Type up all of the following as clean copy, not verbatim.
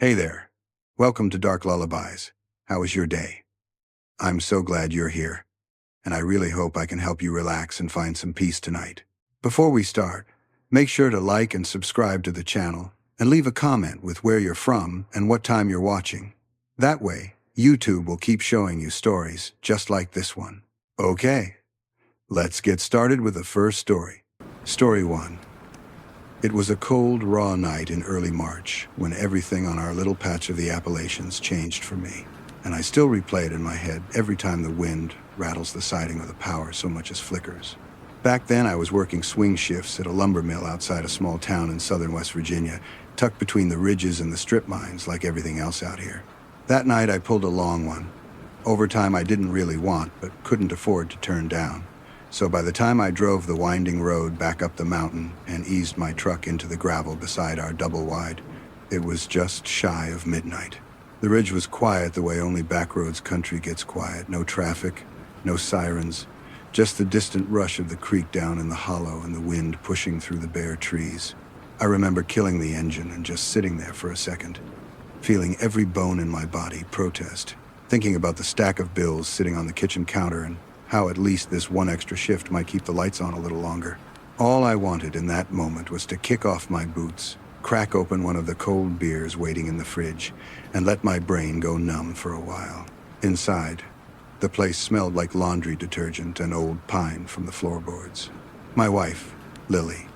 Hey there. Welcome to Dark Lullabies. How was your day? I'm so glad you're here, and I really hope I can help you relax and find some peace tonight. Before we start, make sure to like and subscribe to the channel, and leave a comment with where you're from and what time you're watching. That way, YouTube will keep showing you stories just like this one. Okay, let's get started with the first story. Story 1. It was a cold, raw night in early March when everything on our little patch of the Appalachians changed for me, and I still replay it in my head every time the wind rattles the siding or the power so much as flickers. Back then, I was working swing shifts at a lumber mill outside a small town in southern West Virginia, tucked between the ridges and the strip mines like everything else out here. That night, I pulled a long one. Overtime I didn't really want, but couldn't afford to turn down. So by the time I drove the winding road back up the mountain and eased my truck into the gravel beside our double-wide, it was just shy of midnight. The ridge was quiet the way only backroads country gets quiet. No traffic, no sirens, just the distant rush of the creek down in the hollow and the wind pushing through the bare trees. I remember killing the engine and just sitting there for a second, feeling every bone in my body protest, thinking about the stack of bills sitting on the kitchen counter and how at least this one extra shift might keep the lights on a little longer. All I wanted in that moment was to kick off my boots, crack open one of the cold beers waiting in the fridge, and let my brain go numb for a while. Inside, the place smelled like laundry detergent and old pine from the floorboards. My wife, Lily,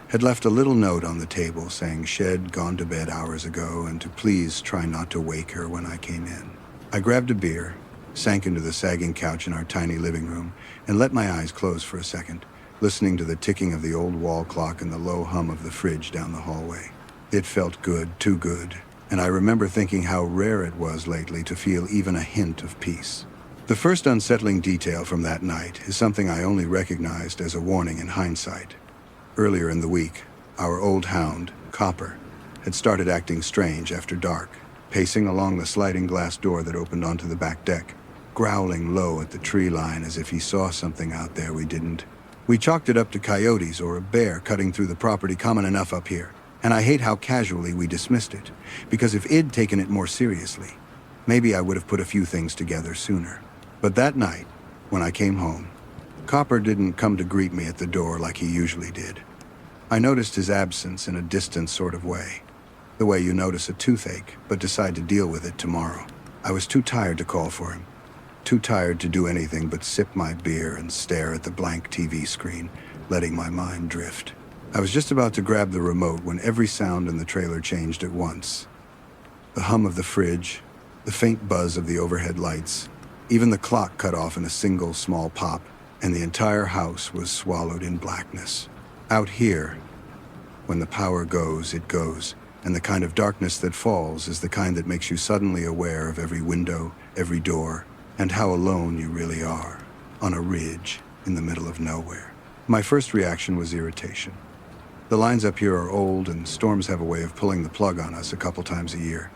had left a little note on the table saying she'd gone to bed hours ago and to please try not to wake her when I came in. I grabbed a beer, sank into the sagging couch in our tiny living room, and let my eyes close for a second, listening to the ticking of the old wall clock and the low hum of the fridge down the hallway. It felt good, too good, and I remember thinking how rare it was lately to feel even a hint of peace. The first unsettling detail from that night is something I only recognized as a warning in hindsight. Earlier in the week, our old hound, Copper, had started acting strange after dark, pacing along the sliding glass door that opened onto the back deck, growling low at the tree line as if he saw something out there we didn't. We chalked it up to coyotes or a bear cutting through the property, common enough up here, and I hate how casually we dismissed it, because if I'd taken it more seriously, maybe I would have put a few things together sooner. But that night, when I came home, Copper didn't come to greet me at the door like he usually did. I noticed his absence in a distant sort of way, the way you notice a toothache but decide to deal with it tomorrow. I was too tired to call for him. Too tired to do anything but sip my beer and stare at the blank TV screen, letting my mind drift. I was just about to grab the remote when every sound in the trailer changed at once. The hum of the fridge, the faint buzz of the overhead lights, even the clock cut off in a single small pop, and the entire house was swallowed in blackness. Out here, when the power goes, it goes, and the kind of darkness that falls is the kind that makes you suddenly aware of every window, every door, and how alone you really are, on a ridge in the middle of nowhere. My first reaction was irritation. The lines up here are old, and storms have a way of pulling the plug on us a couple times a year.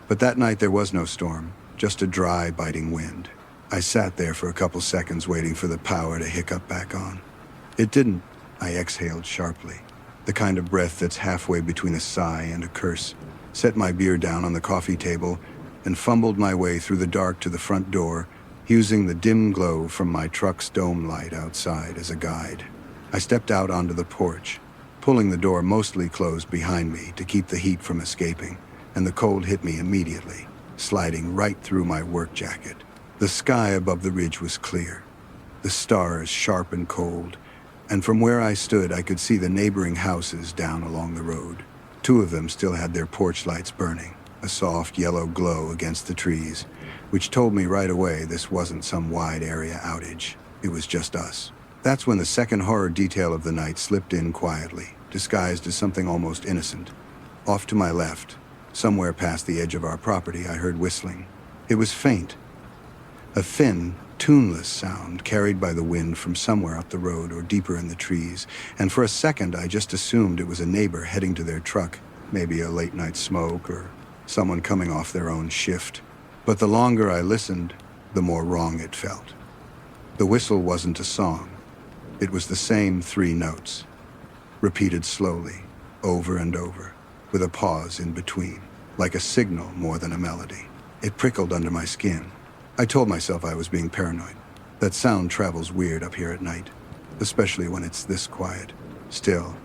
But that night there was no storm, just a dry, biting wind. I sat there for a couple seconds waiting for the power to hiccup back on. It didn't. I exhaled sharply, the kind of breath that's halfway between a sigh and a curse, set my beer down on the coffee table, and fumbled my way through the dark to the front door, using the dim glow from my truck's dome light outside as a guide. I stepped out onto the porch, pulling the door mostly closed behind me to keep the heat from escaping, and the cold hit me immediately, sliding right through my work jacket. The sky above the ridge was clear, the stars sharp and cold, and from where I stood I could see the neighboring houses down along the road. Two of them still had their porch lights burning, a soft yellow glow against the trees, which told me right away this wasn't some wide area outage. It was just us. That's when the second horror detail of the night slipped in quietly, disguised as something almost innocent. Off to my left, somewhere past the edge of our property, I heard whistling. It was faint, a thin, tuneless sound carried by the wind from somewhere up the road or deeper in the trees, and for a second I just assumed it was a neighbor heading to their truck, maybe a late-night smoke or someone coming off their own shift. But the longer I listened, the more wrong it felt. The whistle wasn't a song. It was the same 3 notes, repeated slowly, over and over, with a pause in between. like a signal more than a melody. It prickled under my skin. I told myself I was being paranoid. That sound travels weird up here at night, especially when it's this quiet. Still,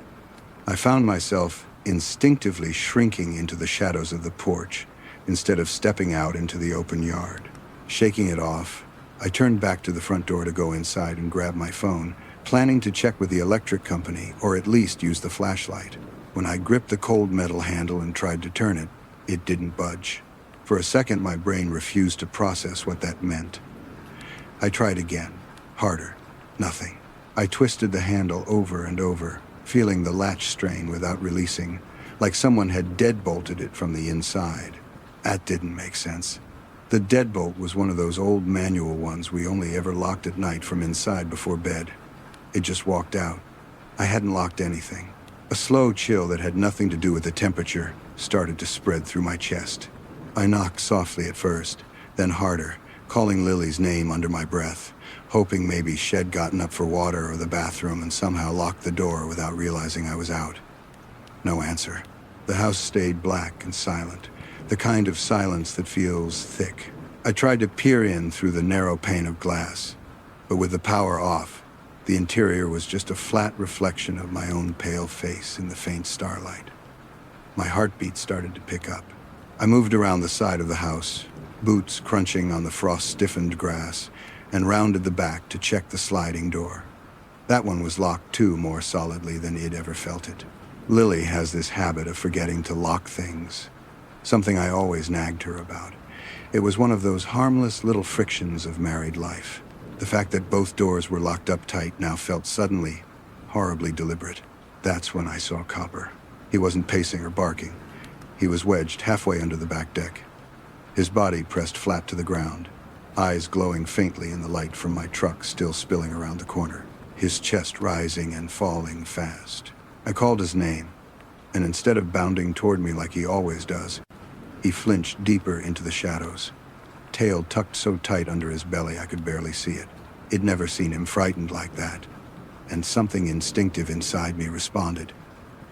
I found myself instinctively shrinking into the shadows of the porch instead of stepping out into the open yard. Shaking it off, I turned back to the front door to go inside and grab my phone, planning to check with the electric company or at least use the flashlight. When I gripped the cold metal handle and tried to turn it, it didn't budge. For a second, my brain refused to process what that meant. I tried again, harder, nothing. I twisted the handle over and over, feeling the latch strain without releasing, like someone had deadbolted it from the inside. That didn't make sense. The deadbolt was one of those old manual ones we only ever locked at night from inside before bed. It just walked out. I hadn't locked anything. A slow chill that had nothing to do with the temperature started to spread through my chest. I knocked softly at first, then harder, calling Lily's name under my breath, hoping maybe she'd gotten up for water or the bathroom and somehow locked the door without realizing I was out. No answer. The house stayed black and silent, the kind of silence that feels thick. I tried to peer in through the narrow pane of glass, but with the power off, the interior was just a flat reflection of my own pale face in the faint starlight. My heartbeat started to pick up. I moved around the side of the house, boots crunching on the frost-stiffened grass, and rounded the back to check the sliding door. That one was locked too, more solidly than he'd ever felt it. Lily has this habit of forgetting to lock things, something I always nagged her about. It was one of those harmless little frictions of married life. The fact that both doors were locked up tight now felt suddenly horribly deliberate. That's when I saw Copper. He wasn't pacing or barking. He was wedged halfway under the back deck, his body pressed flat to the ground, eyes glowing faintly in the light from my truck still spilling around the corner, his chest rising and falling fast. I called his name, and instead of bounding toward me like he always does, he flinched deeper into the shadows, tail tucked so tight under his belly I could barely see it. I'd never seen him frightened like that, and something instinctive inside me responded.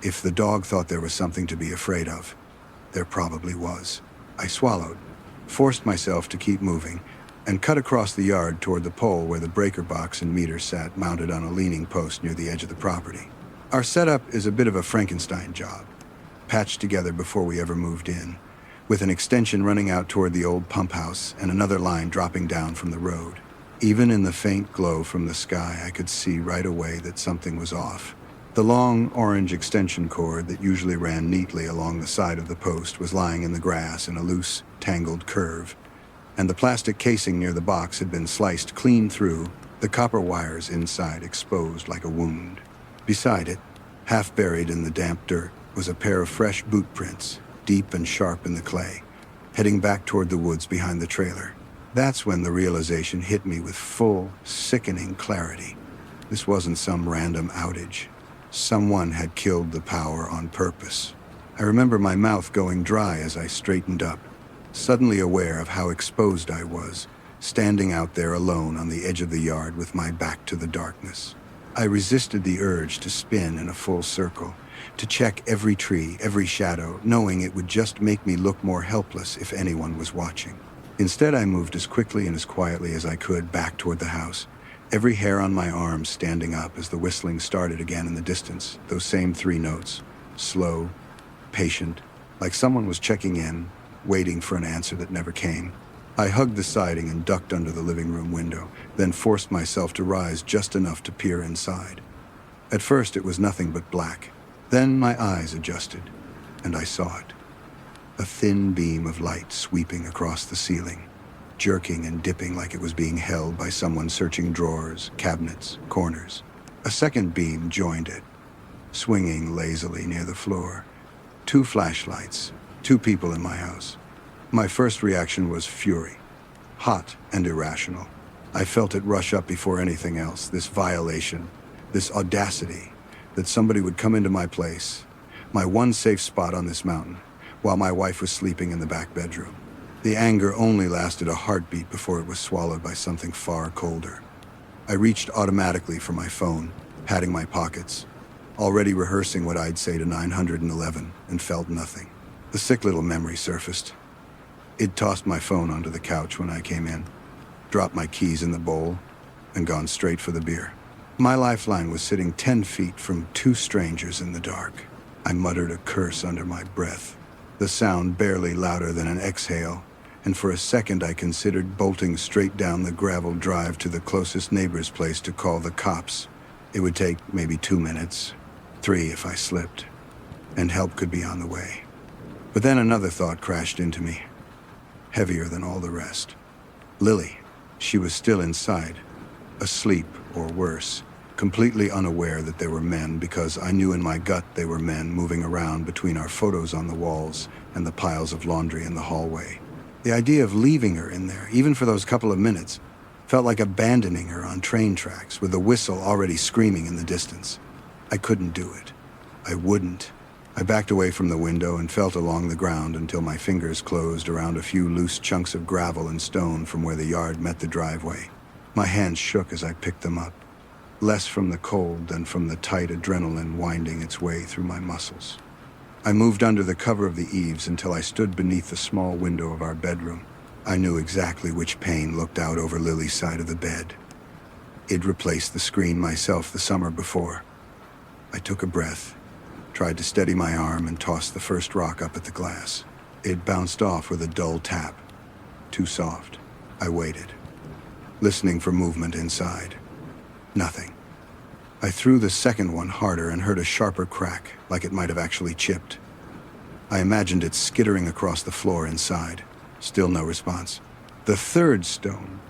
If the dog thought there was something to be afraid of, there probably was. I swallowed, forced myself to keep moving, and cut across the yard toward the pole where the breaker box and meter sat mounted on a leaning post near the edge of the property. Our setup is a bit of a Frankenstein job, patched together before we ever moved in, with an extension running out toward the old pump house and another line dropping down from the road. Even in the faint glow from the sky, I could see right away that something was off. The long orange extension cord that usually ran neatly along the side of the post was lying in the grass in a loose, tangled curve, and the plastic casing near the box had been sliced clean through, the copper wires inside exposed like a wound. Beside it, half buried in the damp dirt, was a pair of fresh boot prints, deep and sharp in the clay, heading back toward the woods behind the trailer. That's when the realization hit me with full, sickening clarity. This wasn't some random outage. Someone had killed the power on purpose. I remember my mouth going dry as I straightened up, suddenly aware of how exposed I was, standing out there alone on the edge of the yard with my back to the darkness. I resisted the urge to spin in a full circle, to check every tree, every shadow, knowing it would just make me look more helpless if anyone was watching. Instead, I moved as quickly and as quietly as I could back toward the house, every hair on my arm standing up as the whistling started again in the distance, those same 3 notes, slow, patient, like someone was checking in, waiting for an answer that never came. I hugged the siding and ducked under the living room window, then forced myself to rise just enough to peer inside. At first, it was nothing but black. Then my eyes adjusted, and I saw it. A thin beam of light sweeping across the ceiling, jerking and dipping like it was being held by someone searching drawers, cabinets, corners. A second beam joined it, swinging lazily near the floor. 2 flashlights, 2 people in my house. My first reaction was fury, hot and irrational. I felt it rush up before anything else, this violation, this audacity, that somebody would come into my place, my one safe spot on this mountain, while my wife was sleeping in the back bedroom. The anger only lasted a heartbeat before it was swallowed by something far colder. I reached automatically for my phone, patting my pockets, already rehearsing what I'd say to 911, and felt nothing. The sick little memory surfaced. It tossed my phone onto the couch when I came in, dropped my keys in the bowl, and gone straight for the beer. My lifeline was sitting 10 feet from two strangers in the dark. I muttered a curse under my breath, the sound barely louder than an exhale, and for a second I considered bolting straight down the gravel drive to the closest neighbor's place to call the cops. It would take maybe 2 minutes, 3 if I slipped, and help could be on the way. But then another thought crashed into me, heavier than all the rest. Lily, she was still inside, asleep or worse, completely unaware that there were men, because I knew in my gut they were men moving around between our photos on the walls and the piles of laundry in the hallway. The idea of leaving her in there, even for those couple of minutes, felt like abandoning her on train tracks with a whistle already screaming in the distance. I couldn't do it. I wouldn't. I backed away from the window and felt along the ground until my fingers closed around a few loose chunks of gravel and stone from where the yard met the driveway. My hands shook as I picked them up, less from the cold than from the tight adrenaline winding its way through my muscles. I moved under the cover of the eaves until I stood beneath the small window of our bedroom. I knew exactly which pane looked out over Lily's side of the bed. It'd replaced the screen myself the summer before. I took a breath, tried to steady my arm, and tossed the first rock up at the glass. It bounced off with a dull tap. Too soft. I waited, listening for movement inside. Nothing. I threw the second one harder and heard a sharper crack, like it might have actually chipped. I imagined it skittering across the floor inside. Still no response. The third stone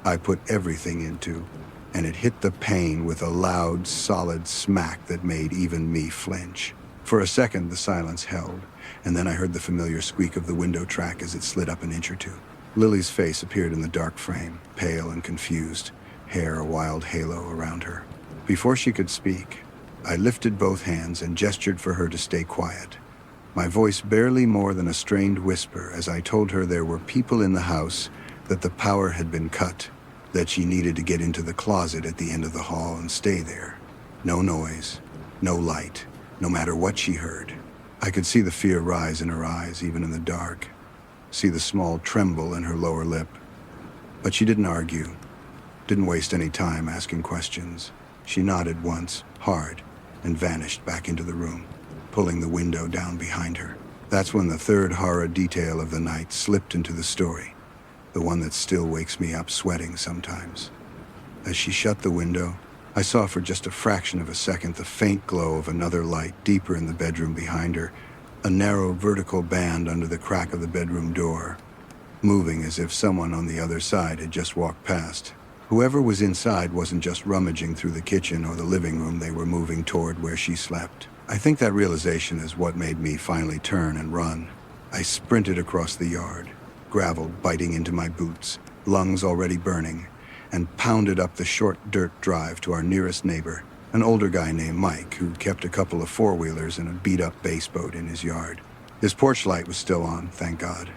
I put everything into, and it hit the pane with a loud, solid smack that made even me flinch. For a second, the silence held, and then I heard the familiar squeak of the window track as it slid up an inch or two. Lily's face appeared in the dark frame, pale and confused, hair a wild halo around her. Before she could speak, I lifted both hands and gestured for her to stay quiet, my voice barely more than a strained whisper as I told her there were people in the house, that the power had been cut, that she needed to get into the closet at the end of the hall and stay there. No noise, no light, no matter what she heard. I could see the fear rise in her eyes, even in the dark, see the small tremble in her lower lip. But she didn't argue, didn't waste any time asking questions. She nodded once, hard, and vanished back into the room, pulling the window down behind her. That's when the third horror detail of the night slipped into the story, the one that still wakes me up sweating sometimes. As she shut the window, I saw for just a fraction of a second the faint glow of another light deeper in the bedroom behind her, a narrow vertical band under the crack of the bedroom door, moving as if someone on the other side had just walked past. Whoever was inside wasn't just rummaging through the kitchen or the living room, they were moving toward where she slept. I think that realization is what made me finally turn and run. I sprinted across the yard, gravel biting into my boots, lungs already burning, and pounded up the short dirt drive to our nearest neighbor, an older guy named Mike, who kept a couple of four-wheelers and a beat-up bass boat in his yard. His porch light was still on, thank God,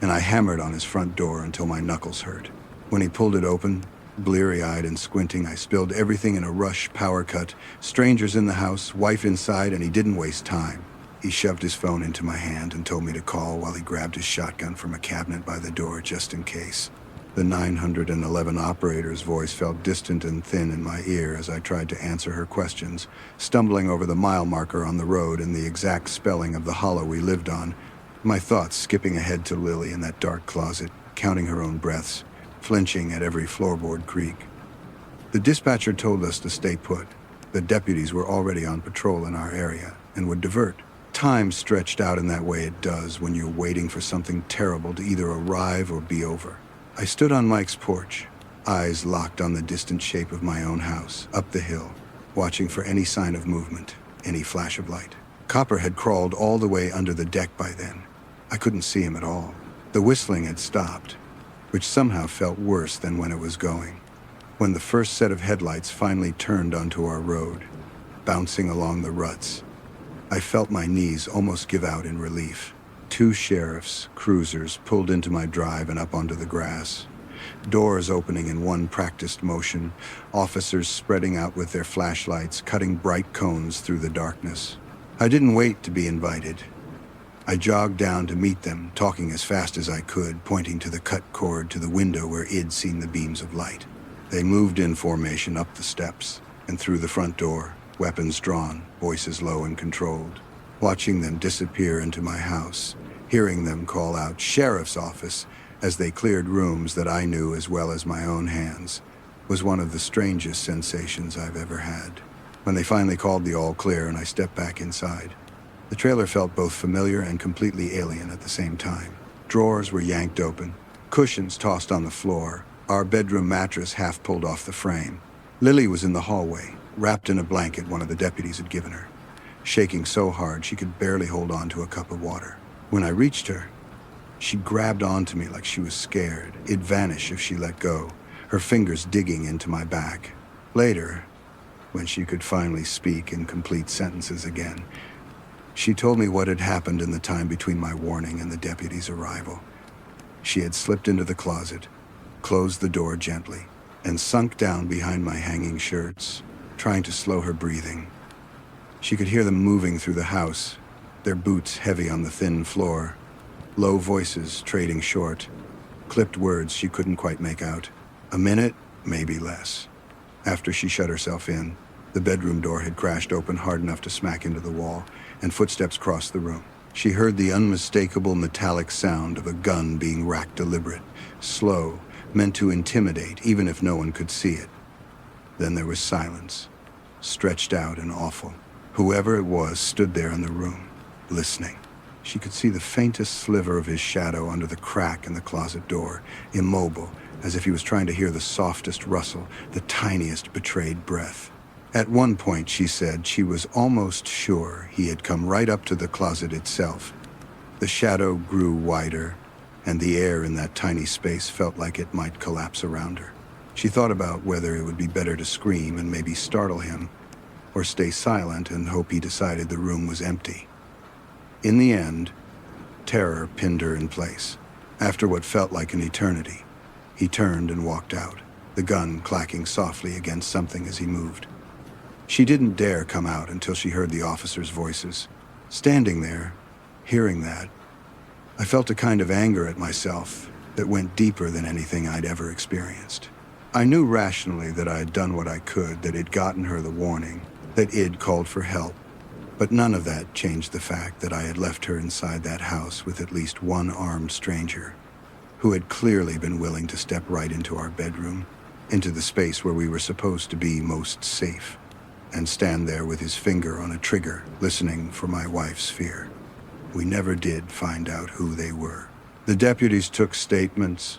and I hammered on his front door until my knuckles hurt. When he pulled it open, bleary-eyed and squinting, I spilled everything in a rush power cut. Strangers in the house, wife inside, and he didn't waste time. He shoved his phone into my hand and told me to call while he grabbed his shotgun from a cabinet by the door just in case. The 911 operator's voice felt distant and thin in my ear as I tried to answer her questions, stumbling over the mile marker on the road and the exact spelling of the hollow we lived on, my thoughts skipping ahead to Lily in that dark closet, counting her own breaths, flinching at every floorboard creak. The dispatcher told us to stay put. The deputies were already on patrol in our area and would divert. Time stretched out in that way it does when you're waiting for something terrible to either arrive or be over. I stood on Mike's porch, eyes locked on the distant shape of my own house, up the hill, watching for any sign of movement, any flash of light. Copper had crawled all the way under the deck by then. I couldn't see him at all. The whistling had stopped, which somehow felt worse than when it was going. When the first set of headlights finally turned onto our road, bouncing along the ruts, I felt my knees almost give out in relief. 2 sheriffs' cruisers pulled into my drive and up onto the grass, doors opening in one practiced motion, officers spreading out with their flashlights, cutting bright cones through the darkness. I didn't wait to be invited. I jogged down to meet them, talking as fast as I could, pointing to the cut cord to the window where I'd seen the beams of light. They moved in formation up the steps and through the front door, weapons drawn, voices low and controlled. Watching them disappear into my house, hearing them call out "Sheriff's office" as they cleared rooms that I knew as well as my own hands, was one of the strangest sensations I've ever had. When they finally called the all clear and I stepped back inside, the trailer felt both familiar and completely alien at the same time. Drawers were yanked open, cushions tossed on the floor, our bedroom mattress half pulled off the frame. Lily was in the hallway, wrapped in a blanket one of the deputies had given her, shaking so hard she could barely hold on to a cup of water. When I reached her, she grabbed onto me like she was scared. It'd vanish if she let go, her fingers digging into my back. Later, when she could finally speak in complete sentences again, she told me what had happened in the time between my warning and the deputy's arrival. She had slipped into the closet, closed the door gently, and sunk down behind my hanging shirts, trying to slow her breathing. She could hear them moving through the house, their boots heavy on the thin floor, low voices trading short, clipped words she couldn't quite make out. A minute, maybe less. After she shut herself in, the bedroom door had crashed open hard enough to smack into the wall, and footsteps crossed the room. She heard the unmistakable metallic sound of a gun being racked deliberate, slow, meant to intimidate even if no one could see it. Then there was silence, stretched out and awful. Whoever it was stood there in the room, listening. She could see the faintest sliver of his shadow under the crack in the closet door, immobile, as if he was trying to hear the softest rustle, the tiniest betrayed breath. At one point, she said, she was almost sure he had come right up to the closet itself. The shadow grew wider, and the air in that tiny space felt like it might collapse around her. She thought about whether it would be better to scream and maybe startle him, or stay silent and hope he decided the room was empty. In the end, terror pinned her in place. After what felt like an eternity, he turned and walked out, the gun clacking softly against something as he moved. She didn't dare come out until she heard the officers' voices. Standing there, hearing that, I felt a kind of anger at myself that went deeper than anything I'd ever experienced. I knew rationally that I had done what I could, that it'd gotten her the warning, that it'd called for help, but none of that changed the fact that I had left her inside that house with at least one armed stranger, who had clearly been willing to step right into our bedroom, into the space where we were supposed to be most safe, and stand there with his finger on a trigger, listening for my wife's fear. We never did find out who they were. The deputies took statements,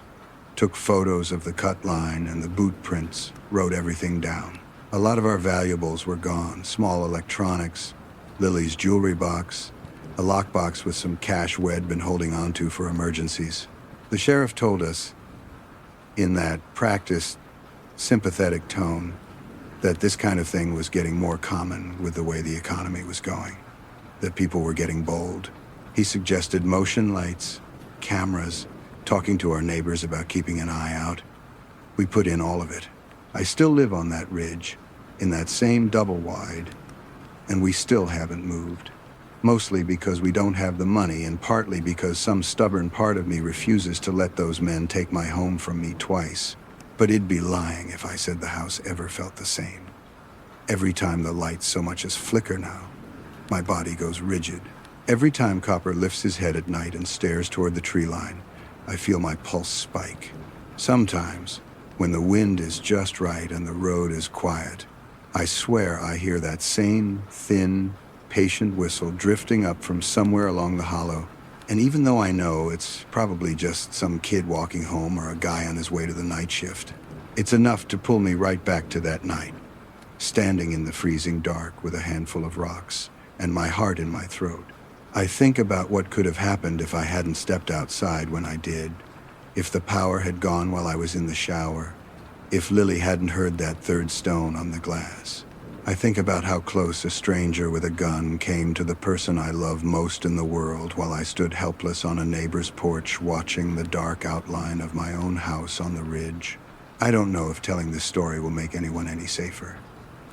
took photos of the cut line and the boot prints, wrote everything down. A lot of our valuables were gone, small electronics, Lily's jewelry box, a lockbox with some cash we'd been holding onto for emergencies. The sheriff told us, in that practiced, sympathetic tone, that this kind of thing was getting more common with the way the economy was going, that people were getting bold. He suggested motion lights, cameras, talking to our neighbors about keeping an eye out. We put in all of it. I still live on that ridge, in that same double wide, and we still haven't moved. Mostly because we don't have the money, and partly because some stubborn part of me refuses to let those men take my home from me twice. But it'd be lying if I said the house ever felt the same. Every time the lights so much as flicker now, my body goes rigid. Every time Copper lifts his head at night and stares toward the tree line, I feel my pulse spike. Sometimes, when the wind is just right and the road is quiet, I swear I hear that same thin, patient whistle drifting up from somewhere along the hollow. And even though I know it's probably just some kid walking home or a guy on his way to the night shift, it's enough to pull me right back to that night, standing in the freezing dark with a handful of rocks and my heart in my throat. I think about what could have happened if I hadn't stepped outside when I did, if the power had gone while I was in the shower, if Lily hadn't heard that third stone on the glass. I think about how close a stranger with a gun came to the person I love most in the world while I stood helpless on a neighbor's porch watching the dark outline of my own house on the ridge. I don't know if telling this story will make anyone any safer.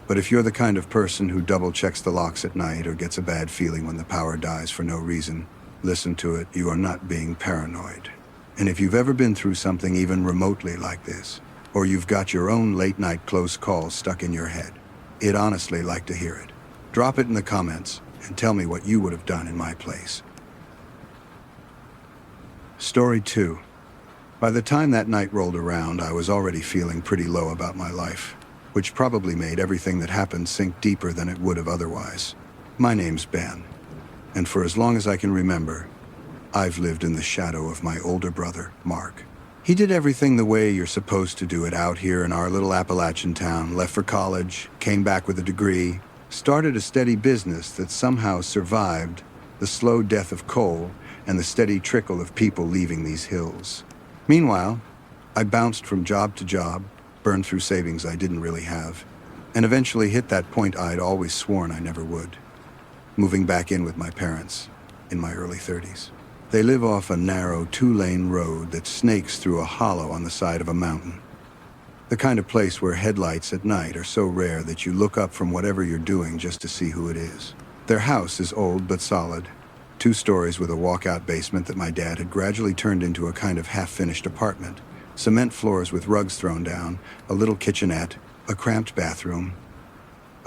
But if you're the kind of person who double-checks the locks at night or gets a bad feeling when the power dies for no reason, Listen to it, you are not being paranoid. And if you've ever been through something even remotely like this, or you've got your own late-night close call stuck in your head, I'd honestly like to hear it. Drop it in the comments and tell me what you would have done in my place. Story 2. By the time that night rolled around, I was already feeling pretty low about my life, which probably made everything that happened sink deeper than it would have otherwise. My name's Ben, and for as long as I can remember, I've lived in the shadow of my older brother, Mark. He did everything the way you're supposed to do it out here in our little Appalachian town, left for college, came back with a degree, started a steady business that somehow survived the slow death of coal and the steady trickle of people leaving these hills. Meanwhile, I bounced from job to job, burned through savings I didn't really have, and eventually hit that point I'd always sworn I never would, moving back in with my parents in my early 30s. They live off a narrow 2-lane road that snakes through a hollow on the side of a mountain. The kind of place where headlights at night are so rare that you look up from whatever you're doing just to see who it is. Their house is old but solid, 2 stories with a walkout basement that my dad had gradually turned into a kind of half-finished apartment, cement floors with rugs thrown down, a little kitchenette, a cramped bathroom,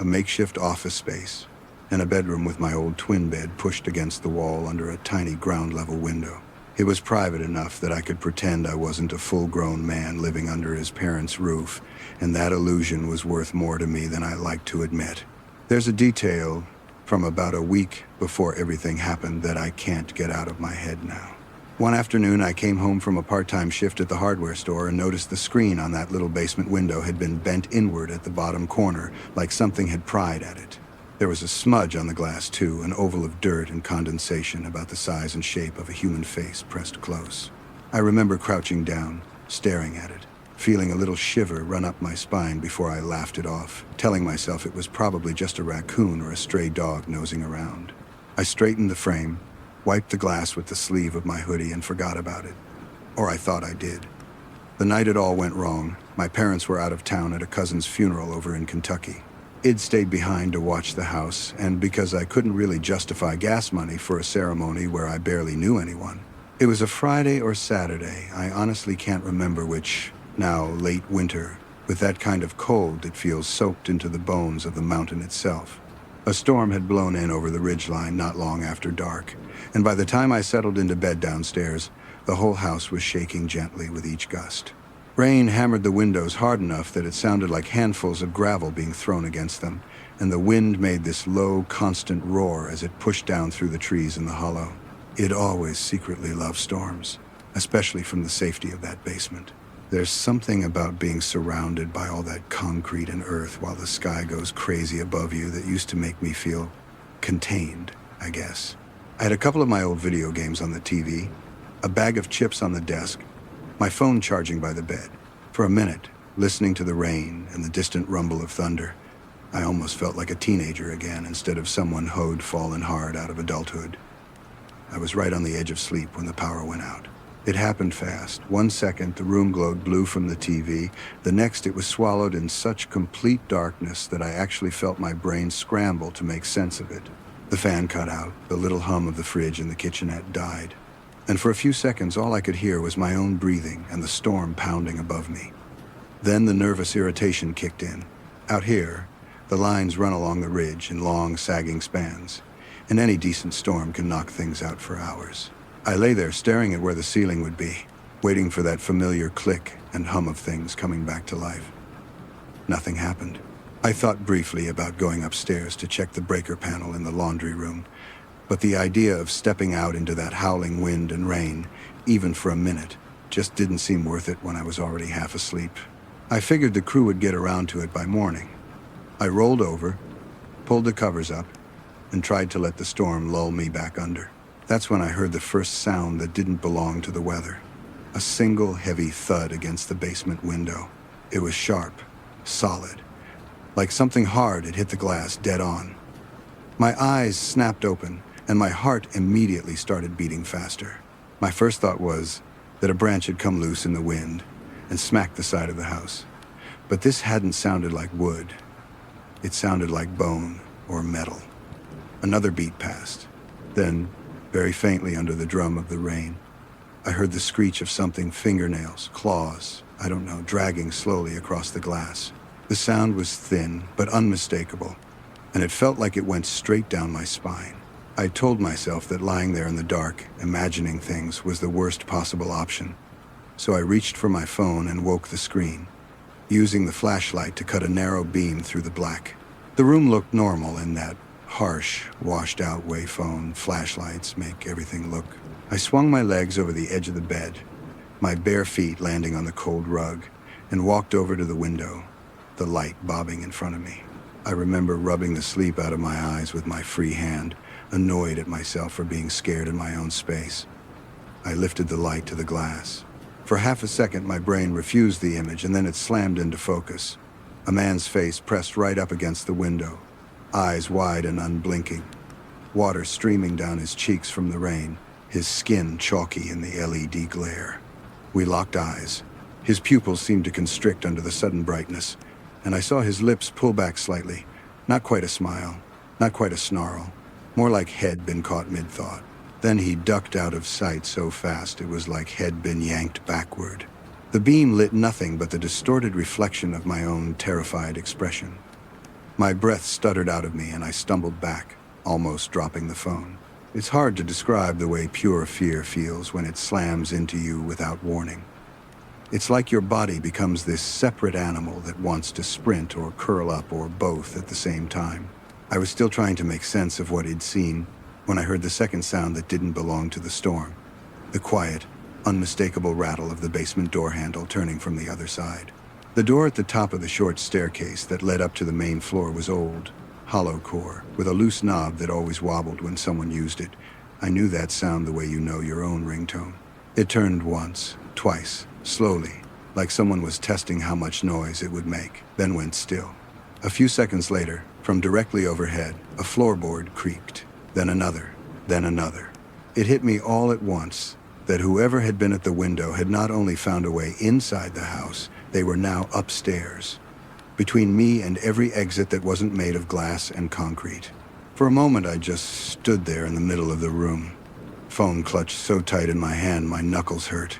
a makeshift office space, and a bedroom with my old twin bed pushed against the wall under a tiny ground-level window. It was private enough that I could pretend I wasn't a full-grown man living under his parents' roof, and that illusion was worth more to me than I like to admit. There's a detail from about a week before everything happened that I can't get out of my head now. One afternoon, I came home from a part-time shift at the hardware store and noticed the screen on that little basement window had been bent inward at the bottom corner, like something had pried at it. There was a smudge on the glass, too, an oval of dirt and condensation about the size and shape of a human face pressed close. I remember crouching down, staring at it, feeling a little shiver run up my spine before I laughed it off, telling myself it was probably just a raccoon or a stray dog nosing around. I straightened the frame, wiped the glass with the sleeve of my hoodie, and forgot about it. Or I thought I did. The night it all went wrong, my parents were out of town at a cousin's funeral over in Kentucky. I'd stayed behind to watch the house, and because I couldn't really justify gas money for a ceremony where I barely knew anyone. It was a Friday or Saturday, I honestly can't remember which, now late winter. With that kind of cold, it feels soaked into the bones of the mountain itself. A storm had blown in over the ridgeline not long after dark, and by the time I settled into bed downstairs, the whole house was shaking gently with each gust. Rain hammered the windows hard enough that it sounded like handfuls of gravel being thrown against them, and the wind made this low, constant roar as it pushed down through the trees in the hollow. I'd always secretly loved storms, especially from the safety of that basement. There's something about being surrounded by all that concrete and earth while the sky goes crazy above you that used to make me feel contained, I guess. I had a couple of my old video games on the TV, a bag of chips on the desk, my phone charging by the bed. For a minute, listening to the rain and the distant rumble of thunder, I almost felt like a teenager again instead of someone who'd fallen hard out of adulthood. I was right on the edge of sleep when the power went out. It happened fast. 1 second, the room glowed blue from the TV. The next, it was swallowed in such complete darkness that I actually felt my brain scramble to make sense of it. The fan cut out, the little hum of the fridge in the kitchenette died. And for a few seconds, all I could hear was my own breathing and the storm pounding above me. Then the nervous irritation kicked in. Out here, the lines run along the ridge in long, sagging spans, and any decent storm can knock things out for hours. I lay there staring at where the ceiling would be, waiting for that familiar click and hum of things coming back to life. Nothing happened. I thought briefly about going upstairs to check the breaker panel in the laundry room, but the idea of stepping out into that howling wind and rain, even for a minute, just didn't seem worth it when I was already half asleep. I figured the crew would get around to it by morning. I rolled over, pulled the covers up, and tried to let the storm lull me back under. That's when I heard the first sound that didn't belong to the weather. A single heavy thud against the basement window. It was sharp, solid, like something hard had hit the glass dead on. My eyes snapped open, and my heart immediately started beating faster. My first thought was that a branch had come loose in the wind and smacked the side of the house. But this hadn't sounded like wood. It sounded like bone or metal. Another beat passed. Then very faintly under the drum of the rain. I heard the screech of something, fingernails, claws, I don't know, dragging slowly across the glass. The sound was thin, but unmistakable, and it felt like it went straight down my spine. I told myself that lying there in the dark, imagining things, was the worst possible option. So I reached for my phone and woke the screen, using the flashlight to cut a narrow beam through the black. The room looked normal in that harsh, washed-out way phone flashlights make everything look. I swung my legs over the edge of the bed, my bare feet landing on the cold rug, and walked over to the window, the light bobbing in front of me. I remember rubbing the sleep out of my eyes with my free hand, annoyed at myself for being scared in my own space. I lifted the light to the glass. For half a second, my brain refused the image, and then it slammed into focus. A man's face pressed right up against the window, eyes wide and unblinking, water streaming down his cheeks from the rain, his skin chalky in the LED glare. We locked eyes. His pupils seemed to constrict under the sudden brightness, and I saw his lips pull back slightly. Not quite a smile, not quite a snarl, more like head been caught mid-thought. Then he ducked out of sight so fast it was like head been yanked backward. The beam lit nothing but the distorted reflection of my own terrified expression. My breath stuttered out of me and I stumbled back, almost dropping the phone. It's hard to describe the way pure fear feels when it slams into you without warning. It's like your body becomes this separate animal that wants to sprint or curl up or both at the same time. I was still trying to make sense of what he'd seen when I heard the second sound that didn't belong to the storm. The quiet, unmistakable rattle of the basement door handle turning from the other side. The door at the top of the short staircase that led up to the main floor was old, hollow core, with a loose knob that always wobbled when someone used it. I knew that sound the way you know your own ringtone. It turned once, twice, slowly, like someone was testing how much noise it would make, then went still. A few seconds later, from directly overhead, a floorboard creaked, then another, then another. It hit me all at once that whoever had been at the window had not only found a way inside the house, they were now upstairs, between me and every exit that wasn't made of glass and concrete. For a moment, I just stood there in the middle of the room, phone clutched so tight in my hand my knuckles hurt,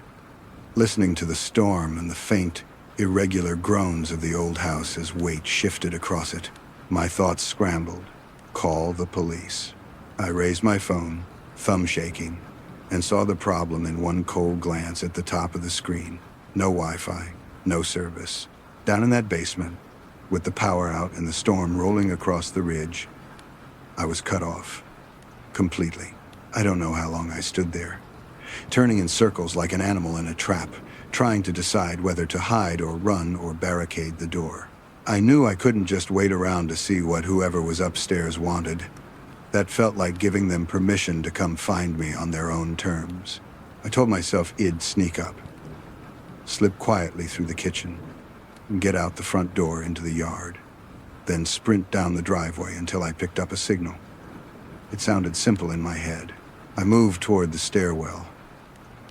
listening to the storm and the faint, irregular groans of the old house as weight shifted across it. My thoughts scrambled. Call the police. I raised my phone, thumb shaking, and saw the problem in one cold glance at the top of the screen. No Wi-Fi, no service. Down in that basement, with the power out and the storm rolling across the ridge, I was cut off. Completely. I don't know how long I stood there, turning in circles like an animal in a trap, trying to decide whether to hide or run or barricade the door. I knew I couldn't just wait around to see what whoever was upstairs wanted. That felt like giving them permission to come find me on their own terms. I told myself I'd sneak up, slip quietly through the kitchen, and get out the front door into the yard, then sprint down the driveway until I picked up a signal. It sounded simple in my head. I moved toward the stairwell,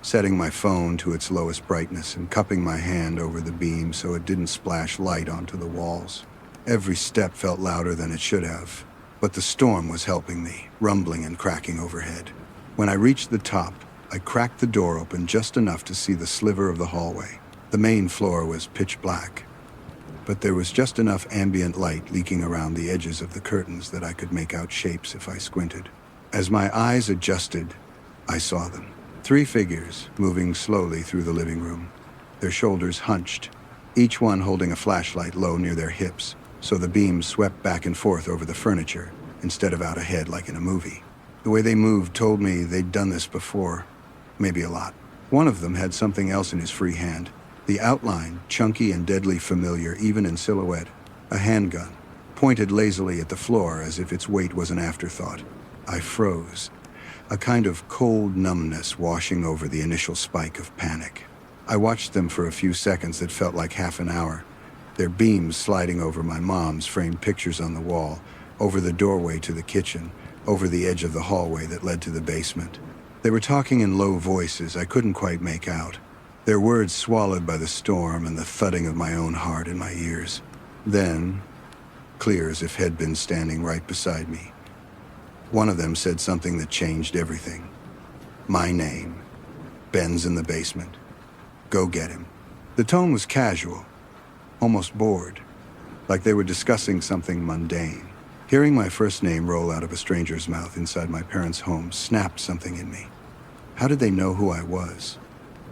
setting my phone to its lowest brightness and cupping my hand over the beam so it didn't splash light onto the walls. Every step felt louder than it should have, but the storm was helping me, rumbling and cracking overhead. When I reached the top, I cracked the door open just enough to see the sliver of the hallway. The main floor was pitch black, but there was just enough ambient light leaking around the edges of the curtains that I could make out shapes if I squinted. As my eyes adjusted, I saw them. 3 figures moving slowly through the living room, their shoulders hunched, each one holding a flashlight low near their hips, so the beam swept back and forth over the furniture instead of out ahead like in a movie. The way they moved told me they'd done this before, maybe a lot. One of them had something else in his free hand, the outline chunky and deadly familiar even in silhouette, a handgun, pointed lazily at the floor as if its weight was an afterthought. I froze, a kind of cold numbness washing over the initial spike of panic. I watched them for a few seconds that felt like half an hour, their beams sliding over my mom's framed pictures on the wall, over the doorway to the kitchen, over the edge of the hallway that led to the basement. They were talking in low voices I couldn't quite make out, their words swallowed by the storm and the thudding of my own heart in my ears. Then, clear as if had been standing right beside me, one of them said something that changed everything. My name. Ben's in the basement. Go get him. The tone was casual, almost bored, like they were discussing something mundane. Hearing my first name roll out of a stranger's mouth inside my parents' home snapped something in me. How did they know who I was?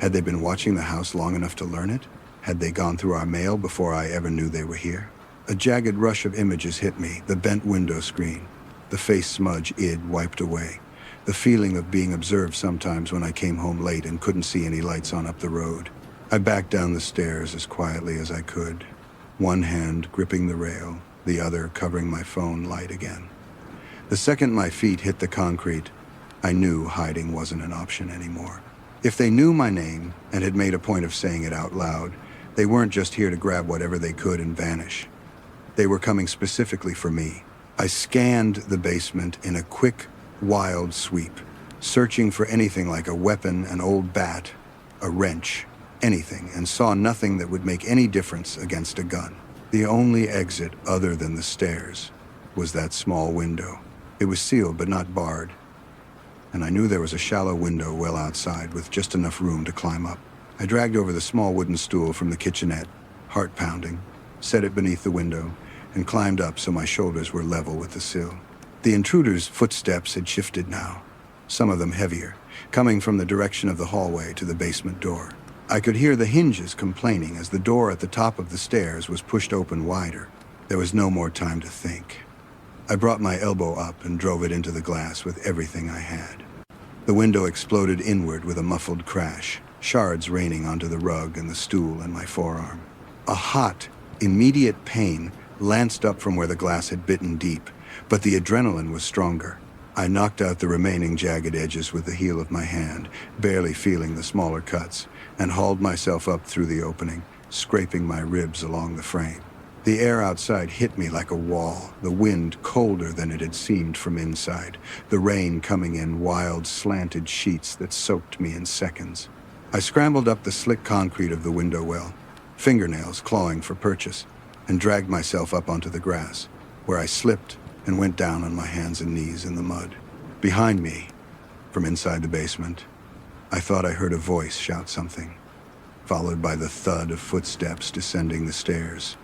Had they been watching the house long enough to learn it? Had they gone through our mail before I ever knew they were here? A jagged rush of images hit me, the bent window screen, the face smudge id wiped away, the feeling of being observed sometimes when I came home late and couldn't see any lights on up the road. I backed down the stairs as quietly as I could, one hand gripping the rail, the other covering my phone light again. The second my feet hit the concrete, I knew hiding wasn't an option anymore. If they knew my name and had made a point of saying it out loud, they weren't just here to grab whatever they could and vanish. They were coming specifically for me. I scanned the basement in a quick, wild sweep, searching for anything like a weapon, an old bat, a wrench, anything, and saw nothing that would make any difference against a gun. The only exit other than the stairs was that small window. It was sealed but not barred, and I knew there was a shallow window well outside with just enough room to climb up. I dragged over the small wooden stool from the kitchenette, heart pounding, set it beneath the window, and climbed up so my shoulders were level with the sill. The intruder's footsteps had shifted now, some of them heavier, coming from the direction of the hallway to the basement door. I could hear the hinges complaining as the door at the top of the stairs was pushed open wider. There was no more time to think. I brought my elbow up and drove it into the glass with everything I had. The window exploded inward with a muffled crash, shards raining onto the rug and the stool and my forearm. A hot, immediate pain lanced up from where the glass had bitten deep, but the adrenaline was stronger. I knocked out the remaining jagged edges with the heel of my hand, barely feeling the smaller cuts, and hauled myself up through the opening, scraping my ribs along the frame. The air outside hit me like a wall, the wind colder than it had seemed from inside, the rain coming in wild, slanted sheets that soaked me in seconds. I scrambled up the slick concrete of the window well, fingernails clawing for purchase, and dragged myself up onto the grass, where I slipped and went down on my hands and knees in the mud. Behind me, from inside the basement, I thought I heard a voice shout something, followed by the thud of footsteps descending the stairs.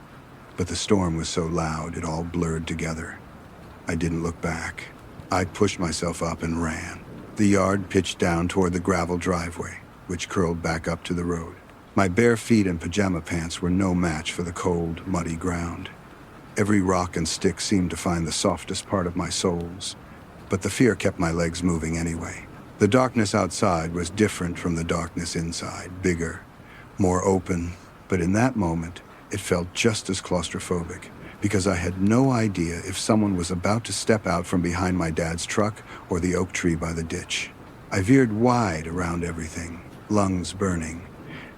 But the storm was so loud it all blurred together. I didn't look back. I pushed myself up and ran. The yard pitched down toward the gravel driveway, which curled back up to the road. My bare feet and pajama pants were no match for the cold, muddy ground. Every rock and stick seemed to find the softest part of my soles, but the fear kept my legs moving anyway. The darkness outside was different from the darkness inside, bigger, more open, but in that moment, it felt just as claustrophobic, because I had no idea if someone was about to step out from behind my dad's truck or the oak tree by the ditch. I veered wide around everything, lungs burning,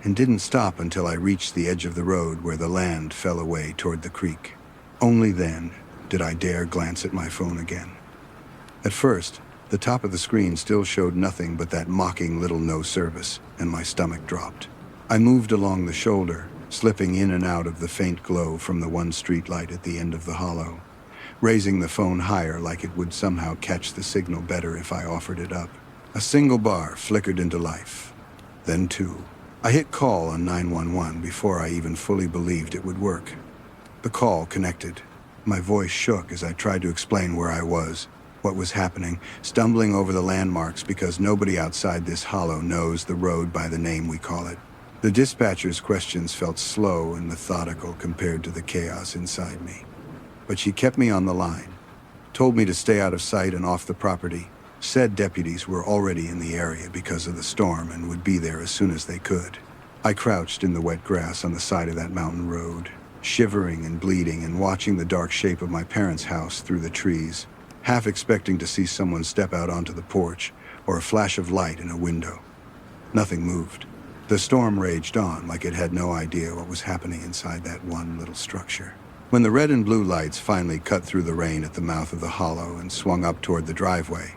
and didn't stop until I reached the edge of the road where the land fell away toward the creek. Only then did I dare glance at my phone again. At first, the top of the screen still showed nothing but that mocking little no service, and my stomach dropped. I moved along the shoulder, slipping in and out of the faint glow from the one streetlight at the end of the hollow, raising the phone higher like it would somehow catch the signal better if I offered it up. A single bar flickered into life, then two. I hit call on 911 before I even fully believed it would work. The call connected. My voice shook as I tried to explain where I was, what was happening, stumbling over the landmarks because nobody outside this hollow knows the road by the name we call it. The dispatcher's questions felt slow and methodical compared to the chaos inside me. But she kept me on the line, told me to stay out of sight and off the property, said deputies were already in the area because of the storm and would be there as soon as they could. I crouched in the wet grass on the side of that mountain road, shivering and bleeding and watching the dark shape of my parents' house through the trees, half expecting to see someone step out onto the porch or a flash of light in a window. Nothing moved. The storm raged on like it had no idea what was happening inside that one little structure. When the red and blue lights finally cut through the rain at the mouth of the hollow and swung up toward the driveway,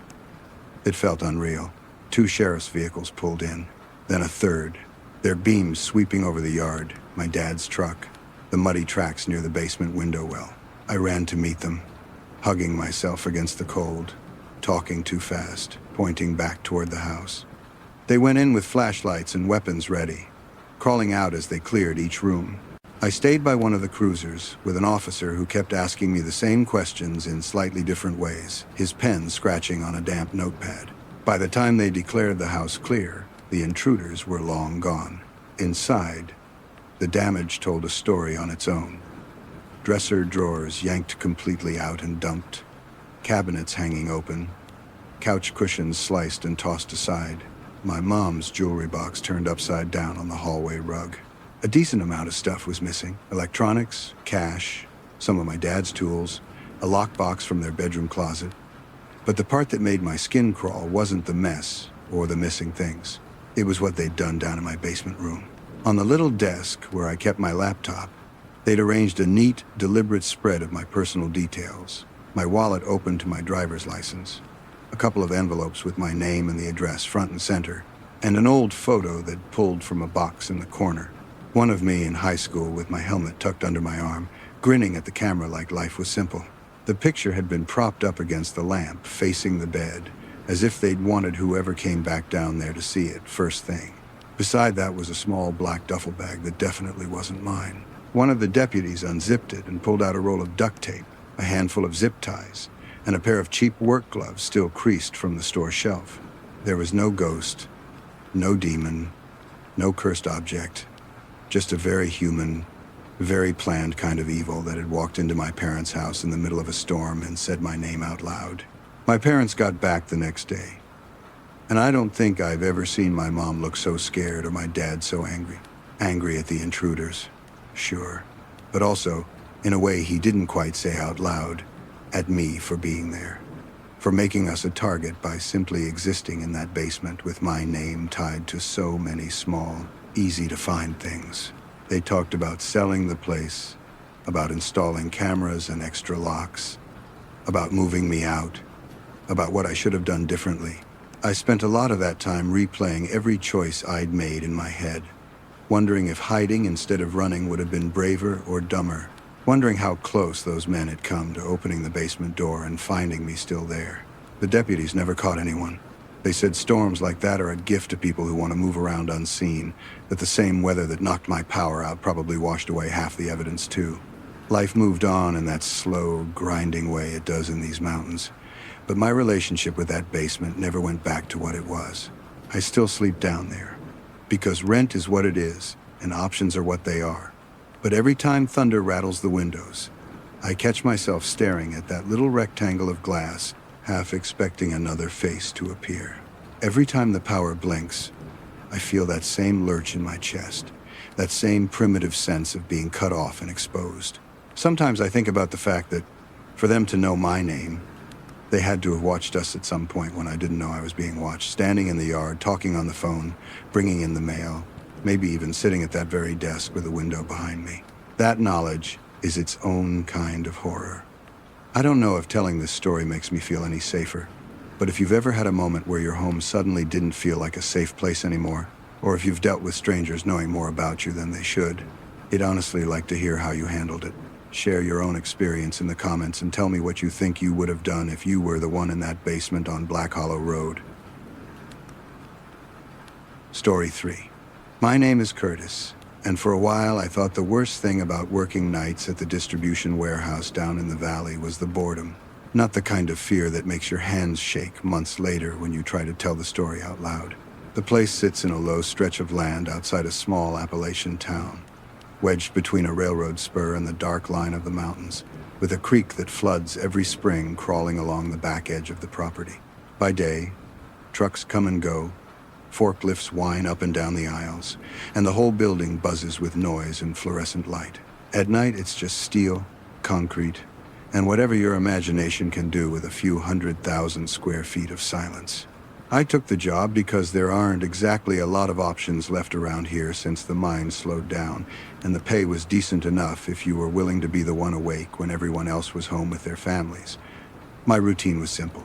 it felt unreal. 2 sheriff's vehicles pulled in, then a third, their beams sweeping over the yard, my dad's truck, the muddy tracks near the basement window well. I ran to meet them, hugging myself against the cold, talking too fast, pointing back toward the house. They went in with flashlights and weapons ready, crawling out as they cleared each room. I stayed by one of the cruisers with an officer who kept asking me the same questions in slightly different ways, his pen scratching on a damp notepad. By the time they declared the house clear, the intruders were long gone. Inside, the damage told a story on its own. Dresser drawers yanked completely out and dumped, cabinets hanging open, couch cushions sliced and tossed aside, my mom's jewelry box turned upside down on the hallway rug. A decent amount of stuff was missing: electronics, cash, some of my dad's tools, a lockbox from their bedroom closet. But the part that made my skin crawl wasn't the mess or the missing things. It was what they'd done down in my basement room. On the little desk where I kept my laptop, they'd arranged a neat, deliberate spread of my personal details. My wallet open to my driver's license, a couple of envelopes with my name and the address front and center, and an old photo they'd pulled from a box in the corner. One of me in high school with my helmet tucked under my arm, grinning at the camera like life was simple. The picture had been propped up against the lamp, facing the bed, as if they'd wanted whoever came back down there to see it first thing. Beside that was a small black duffel bag that definitely wasn't mine. One of the deputies unzipped it and pulled out a roll of duct tape, a handful of zip ties, and a pair of cheap work gloves still creased from the store shelf. There was no ghost, no demon, no cursed object, just a very human, very planned kind of evil that had walked into my parents' house in the middle of a storm and said my name out loud. My parents got back the next day, and I don't think I've ever seen my mom look so scared or my dad so angry. Angry at the intruders, sure, but also, in a way he didn't quite say out loud, at me for being there, for making us a target by simply existing in that basement with my name tied to so many small, easy-to-find things. They talked about selling the place, about installing cameras and extra locks, about moving me out, about what I should have done differently. I spent a lot of that time replaying every choice I'd made in my head, wondering if hiding instead of running would have been braver or dumber, wondering how close those men had come to opening the basement door and finding me still there. The deputies never caught anyone. They said storms like that are a gift to people who want to move around unseen, that the same weather that knocked my power out probably washed away half the evidence too. Life moved on in that slow, grinding way it does in these mountains. But my relationship with that basement never went back to what it was. I still sleep down there, because rent is what it is, and options are what they are. But every time thunder rattles the windows, I catch myself staring at that little rectangle of glass, half expecting another face to appear. Every time the power blinks, I feel that same lurch in my chest, that same primitive sense of being cut off and exposed. Sometimes I think about the fact that, for them to know my name, they had to have watched us at some point when I didn't know I was being watched, standing in the yard, talking on the phone, bringing in the mail, maybe even sitting at that very desk with a window behind me. That knowledge is its own kind of horror. I don't know if telling this story makes me feel any safer, but if you've ever had a moment where your home suddenly didn't feel like a safe place anymore, or if you've dealt with strangers knowing more about you than they should, I'd honestly like to hear how you handled it. Share your own experience in the comments and tell me what you think you would have done if you were the one in that basement on Black Hollow Road. Story 3. My name is Curtis, and for a while I thought the worst thing about working nights at the distribution warehouse down in the valley was the boredom. Not the kind of fear that makes your hands shake months later when you try to tell the story out loud. The place sits in a low stretch of land outside a small Appalachian town, wedged between a railroad spur and the dark line of the mountains, with a creek that floods every spring crawling along the back edge of the property. By day, trucks come and go, forklifts whine up and down the aisles, and the whole building buzzes with noise and fluorescent light. At night, it's just steel, concrete, and whatever your imagination can do with a few 100,000 square feet of silence. I took the job because there aren't exactly a lot of options left around here since the mine slowed down, and the pay was decent enough if you were willing to be the one awake when everyone else was home with their families. My routine was simple.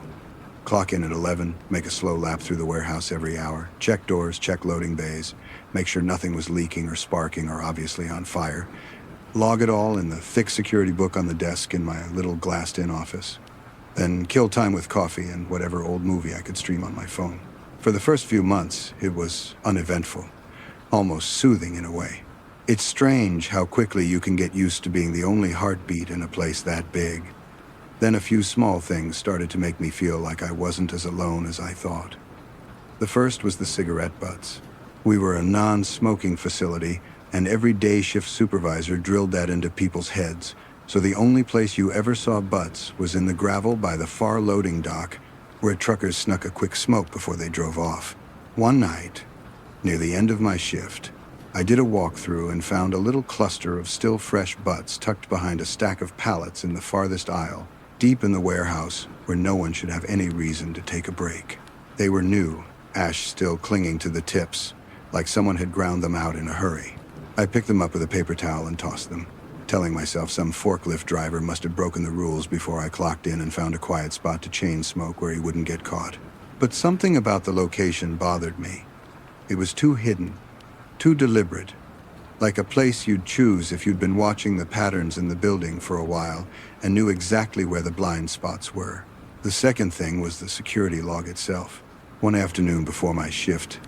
Clock in at 11, make a slow lap through the warehouse every hour, check doors, check loading bays, make sure nothing was leaking or sparking or obviously on fire, log it all in the thick security book on the desk in my little glassed-in office. Then kill time with coffee and whatever old movie I could stream on my phone. For the first few months, it was uneventful, almost soothing in a way. It's strange how quickly you can get used to being the only heartbeat in a place that big. Then a few small things started to make me feel like I wasn't as alone as I thought. The first was the cigarette butts. We were a non-smoking facility, and every day shift supervisor drilled that into people's heads, so the only place you ever saw butts was in the gravel by the far loading dock, where truckers snuck a quick smoke before they drove off. One night, near the end of my shift, I did a walkthrough and found a little cluster of still fresh butts tucked behind a stack of pallets in the farthest aisle, deep in the warehouse where no one should have any reason to take a break. They were new, ash still clinging to the tips, like someone had ground them out in a hurry. I picked them up with a paper towel and tossed them, telling myself some forklift driver must have broken the rules before I clocked in and found a quiet spot to chain smoke where he wouldn't get caught. But something about the location bothered me. It was too hidden, too deliberate, like a place you'd choose if you'd been watching the patterns in the building for a while and knew exactly where the blind spots were. The second thing was the security log itself. One afternoon before my shift,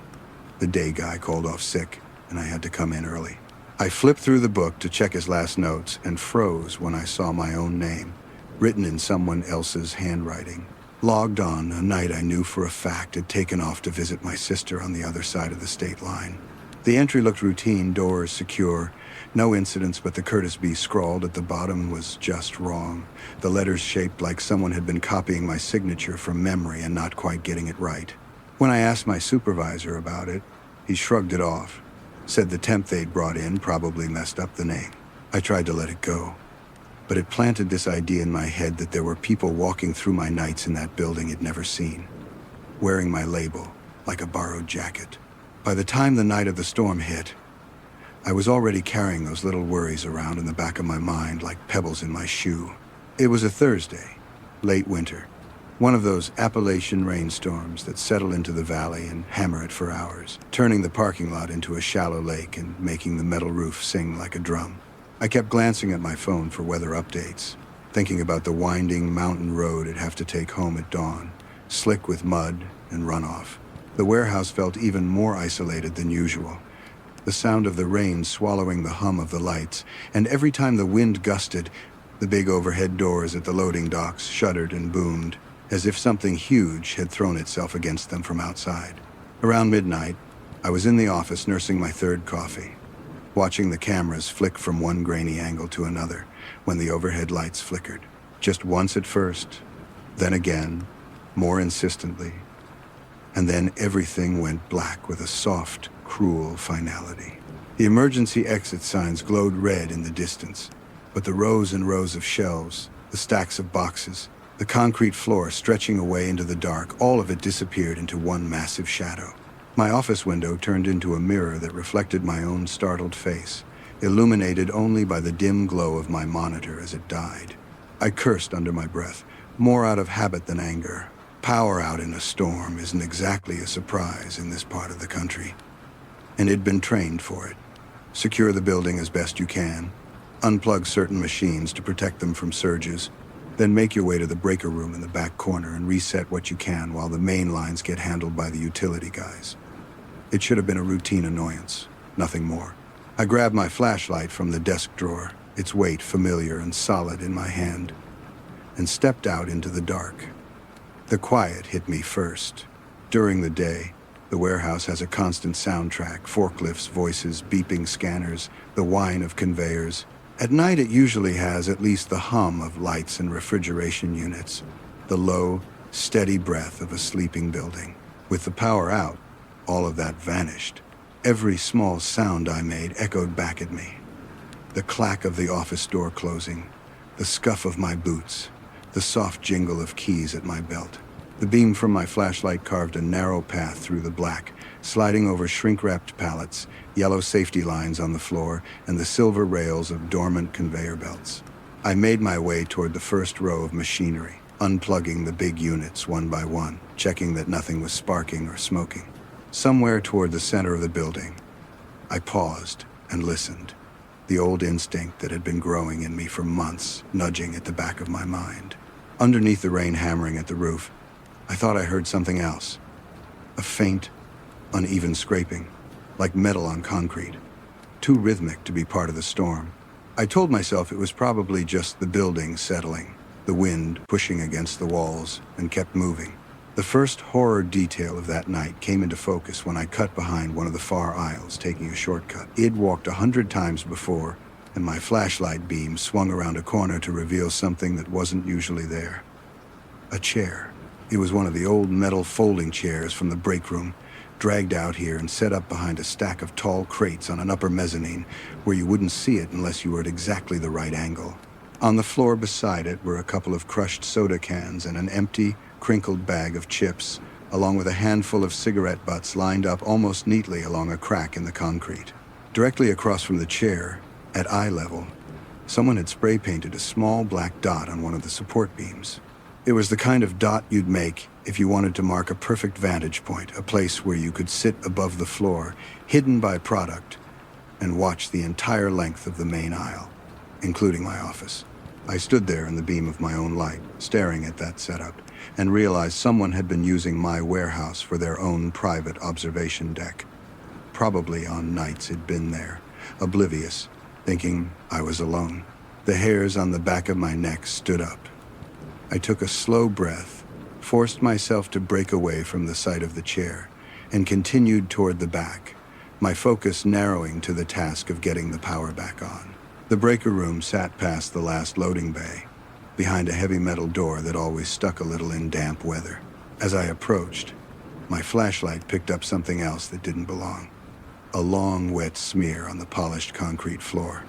the day guy called off sick, and I had to come in early. I flipped through the book to check his last notes and froze when I saw my own name, written in someone else's handwriting. Logged on a night I knew for a fact had taken off to visit my sister on the other side of the state line. The entry looked routine, doors secure, no incidents, but the Curtis B scrawled at the bottom was just wrong. The letters shaped like someone had been copying my signature from memory and not quite getting it right. When I asked my supervisor about it, he shrugged it off, said the temp they'd brought in probably messed up the name. I tried to let it go, but it planted this idea in my head that there were people walking through my nights in that building I'd never seen, wearing my label like a borrowed jacket. By the time the night of the storm hit, I was already carrying those little worries around in the back of my mind like pebbles in my shoe. It was a Thursday, late winter, one of those Appalachian rainstorms that settle into the valley and hammer it for hours, turning the parking lot into a shallow lake and making the metal roof sing like a drum. I kept glancing at my phone for weather updates, thinking about the winding mountain road I'd have to take home at dawn, slick with mud and runoff. The warehouse felt even more isolated than usual, the sound of the rain swallowing the hum of the lights, and every time the wind gusted, the big overhead doors at the loading docks shuddered and boomed, as if something huge had thrown itself against them from outside. Around midnight, I was in the office nursing my third coffee, watching the cameras flick from one grainy angle to another when the overhead lights flickered. Just once at first, then again, more insistently, and then everything went black with a soft, cruel finality. The emergency exit signs glowed red in the distance, but the rows and rows of shelves, the stacks of boxes, the concrete floor stretching away into the dark, all of it disappeared into one massive shadow. My office window turned into a mirror that reflected my own startled face, illuminated only by the dim glow of my monitor as it died. I cursed under my breath, more out of habit than anger. Power out in a storm isn't exactly a surprise in this part of the country, and it'd been trained for it. Secure the building as best you can, unplug certain machines to protect them from surges, then make your way to the breaker room in the back corner and reset what you can while the main lines get handled by the utility guys. It should have been a routine annoyance, nothing more. I grabbed my flashlight from the desk drawer, its weight familiar and solid in my hand, and stepped out into the dark. The quiet hit me first. During the day, the warehouse has a constant soundtrack, forklifts, voices, beeping scanners, the whine of conveyors. At night, it usually has at least the hum of lights and refrigeration units, the low, steady breath of a sleeping building. With the power out, all of that vanished. Every small sound I made echoed back at me. The clack of the office door closing, the scuff of my boots, the soft jingle of keys at my belt. The beam from my flashlight carved a narrow path through the black, sliding over shrink-wrapped pallets, yellow safety lines on the floor, and the silver rails of dormant conveyor belts. I made my way toward the first row of machinery, unplugging the big units one by one, checking that nothing was sparking or smoking. Somewhere toward the center of the building, I paused and listened, the old instinct that had been growing in me for months, nudging at the back of my mind. Underneath the rain hammering at the roof, I thought I heard something else. a faint, uneven scraping, like metal on concrete, too rhythmic to be part of the storm. I told myself it was probably just the building settling, the wind pushing against the walls, and kept moving. The first horror detail of that night came into focus when I cut behind one of the far aisles, taking a shortcut. I'd walked 100 times before, and my flashlight beam swung around a corner to reveal something that wasn't usually there. A chair. It was one of the old metal folding chairs from the break room, dragged out here and set up behind a stack of tall crates on an upper mezzanine where you wouldn't see it unless you were at exactly the right angle. On the floor beside it were a couple of crushed soda cans and an empty, crinkled bag of chips, along with a handful of cigarette butts lined up almost neatly along a crack in the concrete. Directly across from the chair, at eye level, someone had spray painted a small black dot on one of the support beams. It was the kind of dot you'd make if you wanted to mark a perfect vantage point, a place where you could sit above the floor, hidden by product, and watch the entire length of the main aisle, including my office. I stood there in the beam of my own light, staring at that setup, and realized someone had been using my warehouse for their own private observation deck. Probably on nights it'd been there, oblivious, thinking I was alone. The hairs on the back of my neck stood up. I took a slow breath, forced myself to break away from the sight of the chair, and continued toward the back, my focus narrowing to the task of getting the power back on. The breaker room sat past the last loading bay, behind a heavy metal door that always stuck a little in damp weather. As I approached, my flashlight picked up something else that didn't belong. A long, wet smear on the polished concrete floor,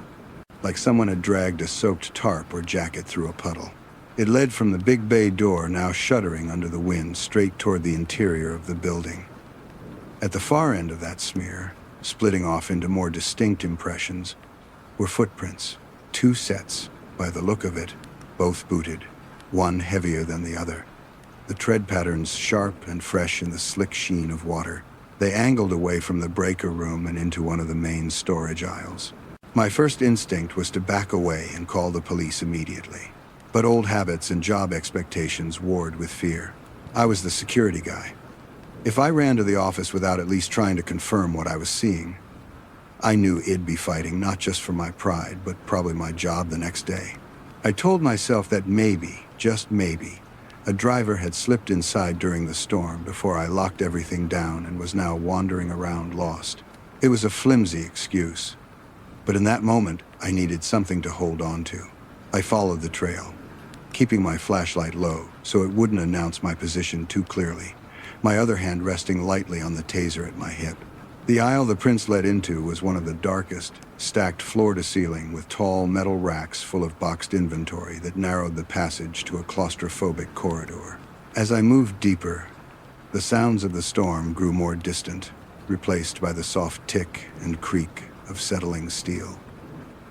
like someone had dragged a soaked tarp or jacket through a puddle. It led from the big bay door, now shuddering under the wind, straight toward the interior of the building. At the far end of that smear, splitting off into more distinct impressions, were footprints, two sets, by the look of it, both booted, one heavier than the other. The tread patterns sharp and fresh in the slick sheen of water. They angled away from the breaker room and into one of the main storage aisles. My first instinct was to back away and call the police immediately. But old habits and job expectations warred with fear. I was the security guy. If I ran to the office without at least trying to confirm what I was seeing, I knew I'd be fighting not just for my pride, but probably my job the next day. I told myself that maybe, just maybe, a driver had slipped inside during the storm before I locked everything down and was now wandering around lost. It was a flimsy excuse, but in that moment, I needed something to hold on to. I followed the trail, keeping my flashlight low so it wouldn't announce my position too clearly, my other hand resting lightly on the taser at my hip. The aisle the prince led into was one of the darkest, stacked floor to ceiling with tall metal racks full of boxed inventory that narrowed the passage to a claustrophobic corridor. As I moved deeper, the sounds of the storm grew more distant, replaced by the soft tick and creak of settling steel.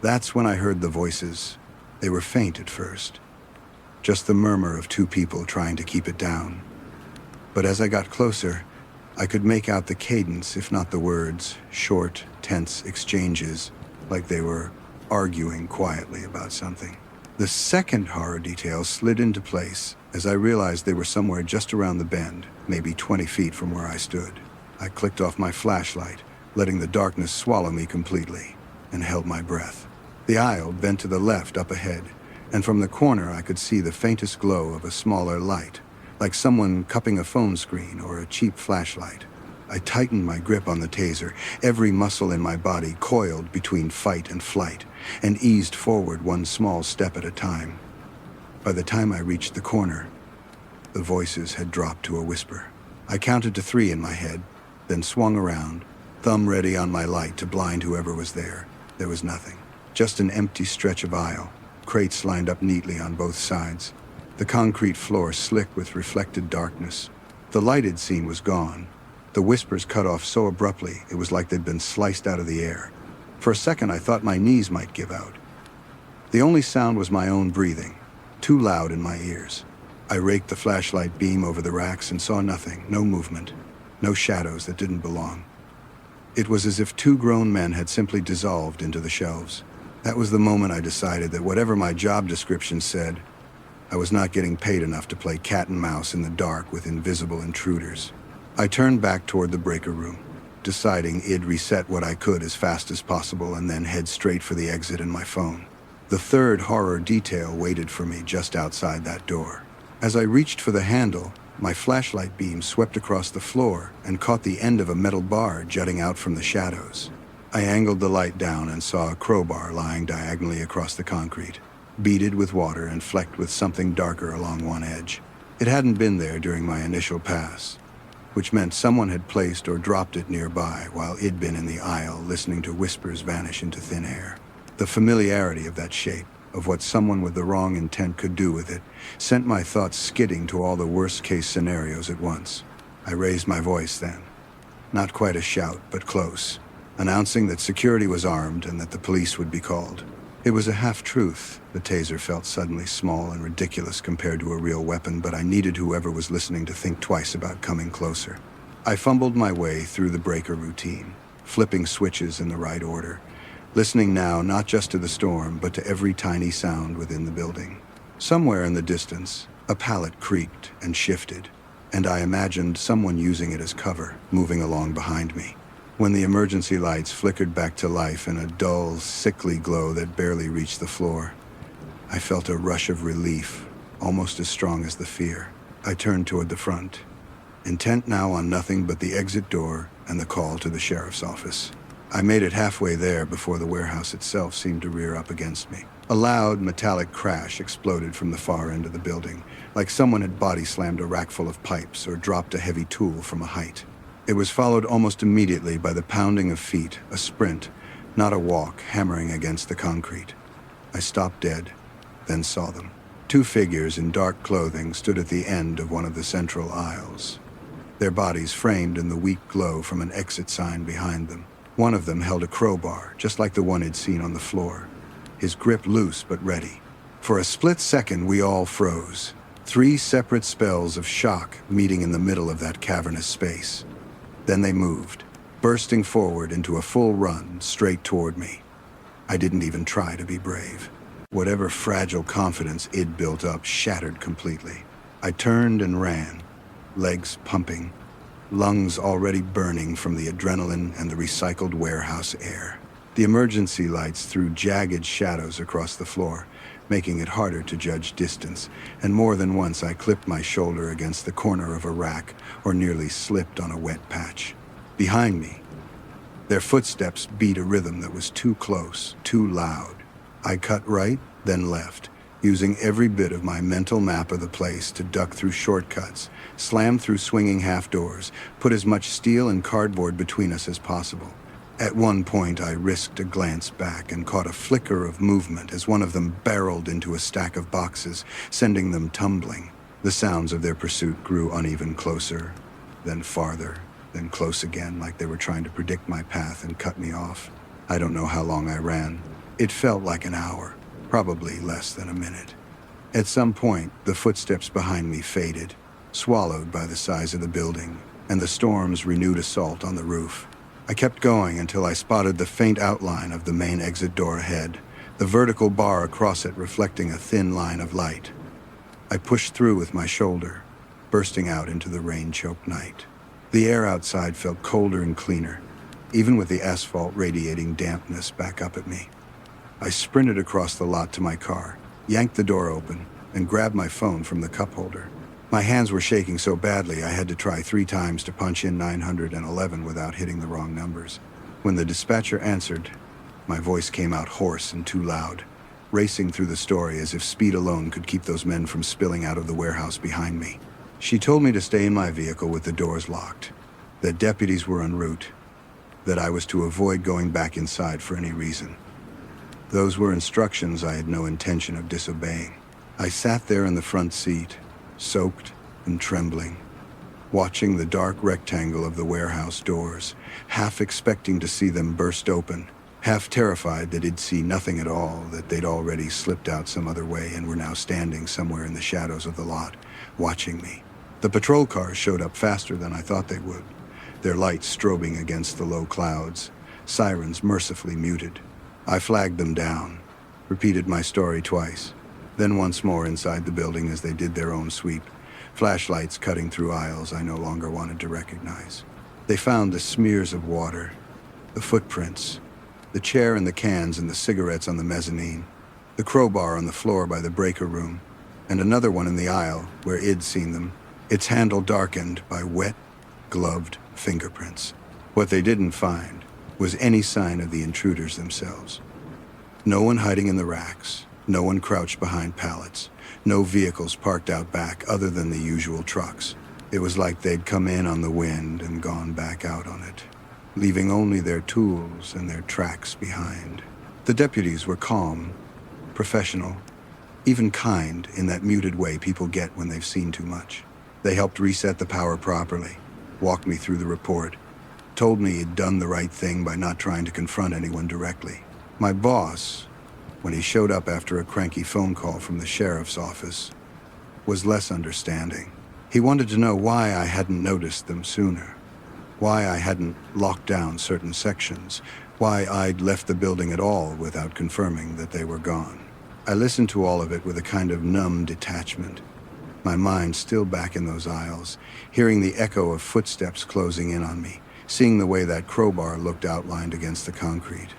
That's when I heard the voices. They were faint at first, just the murmur of two people trying to keep it down. But as I got closer, I could make out the cadence, if not the words, short, tense exchanges, like they were arguing quietly about something. The second horror detail slid into place as I realized they were somewhere just around the bend, maybe 20 feet from where I stood. I clicked off my flashlight, letting the darkness swallow me completely, and held my breath. The aisle bent to the left up ahead, and from the corner I could see the faintest glow of a smaller light, like someone cupping a phone screen or a cheap flashlight. I tightened my grip on the taser, every muscle in my body coiled between fight and flight, and eased forward one small step at a time. By the time I reached the corner, the voices had dropped to a whisper. I counted to 3 in my head, then swung around, thumb ready on my light to blind whoever was there. There was nothing. Just an empty stretch of aisle, crates lined up neatly on both sides. The concrete floor slick with reflected darkness. The lighted scene was gone. The whispers cut off so abruptly it was like they'd been sliced out of the air. For a second I thought my knees might give out. The only sound was my own breathing, too loud in my ears. I raked the flashlight beam over the racks and saw nothing, no movement, no shadows that didn't belong. It was as if 2 grown men had simply dissolved into the shelves. That was the moment I decided that whatever my job description said, I was not getting paid enough to play cat and mouse in the dark with invisible intruders. I turned back toward the breaker room, deciding I'd reset what I could as fast as possible and then head straight for the exit and my phone. The third horror detail waited for me just outside that door. As I reached for the handle, my flashlight beam swept across the floor and caught the end of a metal bar jutting out from the shadows. I angled the light down and saw a crowbar lying diagonally across the concrete, beaded with water and flecked with something darker along one edge. It hadn't been there during my initial pass, which meant someone had placed or dropped it nearby while I'd been in the aisle listening to whispers vanish into thin air. The familiarity of that shape, of what someone with the wrong intent could do with it, sent my thoughts skidding to all the worst-case scenarios at once. I raised my voice then, not quite a shout, but close, announcing that security was armed and that the police would be called. It was a half-truth. The taser felt suddenly small and ridiculous compared to a real weapon, but I needed whoever was listening to think twice about coming closer. I fumbled my way through the breaker routine, flipping switches in the right order, listening now not just to the storm, but to every tiny sound within the building. Somewhere in the distance, a pallet creaked and shifted, and I imagined someone using it as cover, moving along behind me. When the emergency lights flickered back to life in a dull, sickly glow that barely reached the floor, I felt a rush of relief, almost as strong as the fear. I turned toward the front, intent now on nothing but the exit door and the call to the sheriff's office. I made it halfway there before the warehouse itself seemed to rear up against me. A loud, metallic crash exploded from the far end of the building, like someone had body-slammed a rack full of pipes or dropped a heavy tool from a height. It was followed almost immediately by the pounding of feet, a sprint, not a walk, hammering against the concrete. I stopped dead, then saw them. Two figures in dark clothing stood at the end of one of the central aisles, their bodies framed in the weak glow from an exit sign behind them. One of them held a crowbar, just like the one I'd seen on the floor, his grip loose but ready. For a split second, we all froze, 3 separate spells of shock meeting in the middle of that cavernous space. Then they moved, bursting forward into a full run straight toward me. I didn't even try to be brave. Whatever fragile confidence I'd built up shattered completely. I turned and ran, legs pumping, lungs already burning from the adrenaline and the recycled warehouse air. The emergency lights threw jagged shadows across the floor, making it harder to judge distance, and more than once I clipped my shoulder against the corner of a rack or nearly slipped on a wet patch. Behind me, their footsteps beat a rhythm that was too close, too loud. I cut right, then left, using every bit of my mental map of the place to duck through shortcuts, slam through swinging half doors, put as much steel and cardboard between us as possible. At one point, I risked a glance back and caught a flicker of movement as one of them barreled into a stack of boxes, sending them tumbling. The sounds of their pursuit grew uneven, closer, then farther, then close again, like they were trying to predict my path and cut me off. I don't know how long I ran. It felt like an hour, probably less than a minute. At some point, the footsteps behind me faded, swallowed by the size of the building and the storm's renewed assault on the roof. I kept going until I spotted the faint outline of the main exit door ahead, the vertical bar across it reflecting a thin line of light. I pushed through with my shoulder, bursting out into the rain-choked night. The air outside felt colder and cleaner, even with the asphalt radiating dampness back up at me. I sprinted across the lot to my car, yanked the door open, and grabbed my phone from the cup holder. My hands were shaking so badly I had to try 3 times to punch in 911 without hitting the wrong numbers. When the dispatcher answered, my voice came out hoarse and too loud, racing through the story as if speed alone could keep those men from spilling out of the warehouse behind me. She told me to stay in my vehicle with the doors locked, that deputies were en route, that I was to avoid going back inside for any reason. Those were instructions I had no intention of disobeying. I sat there in the front seat, soaked and trembling, watching the dark rectangle of the warehouse doors, half expecting to see them burst open, half terrified that I'd see nothing at all, that they'd already slipped out some other way and were now standing somewhere in the shadows of the lot, watching me. The patrol cars showed up faster than I thought they would, their lights strobing against the low clouds, sirens mercifully muted. I flagged them down, repeated my story twice, then once more inside the building as they did their own sweep, Flashlights cutting through aisles I no longer wanted to recognize. They found the smears of water, the footprints, the chair and the cans and the cigarettes on the mezzanine, the crowbar on the floor by the breaker room, and another one in the aisle where I'd seen them, its handle darkened by wet, gloved fingerprints. What they didn't find was any sign of the intruders themselves. No one hiding in the racks, no one crouched behind pallets, no vehicles parked out back other than the usual trucks. It was like they'd come in on the wind and gone back out on it, leaving only their tools and their tracks behind. The deputies were calm, professional, even kind in that muted way people get when they've seen too much. They helped reset the power properly, walked me through the report, told me he'd done the right thing by not trying to confront anyone directly. My boss, when he showed up after a cranky phone call from the sheriff's office, was less understanding. He wanted to know why I hadn't noticed them sooner, why I hadn't locked down certain sections, why I'd left the building at all without confirming that they were gone. I listened to all of it with a kind of numb detachment, my mind still back in those aisles, hearing the echo of footsteps closing in on me, seeing the way that crowbar looked outlined against the concrete.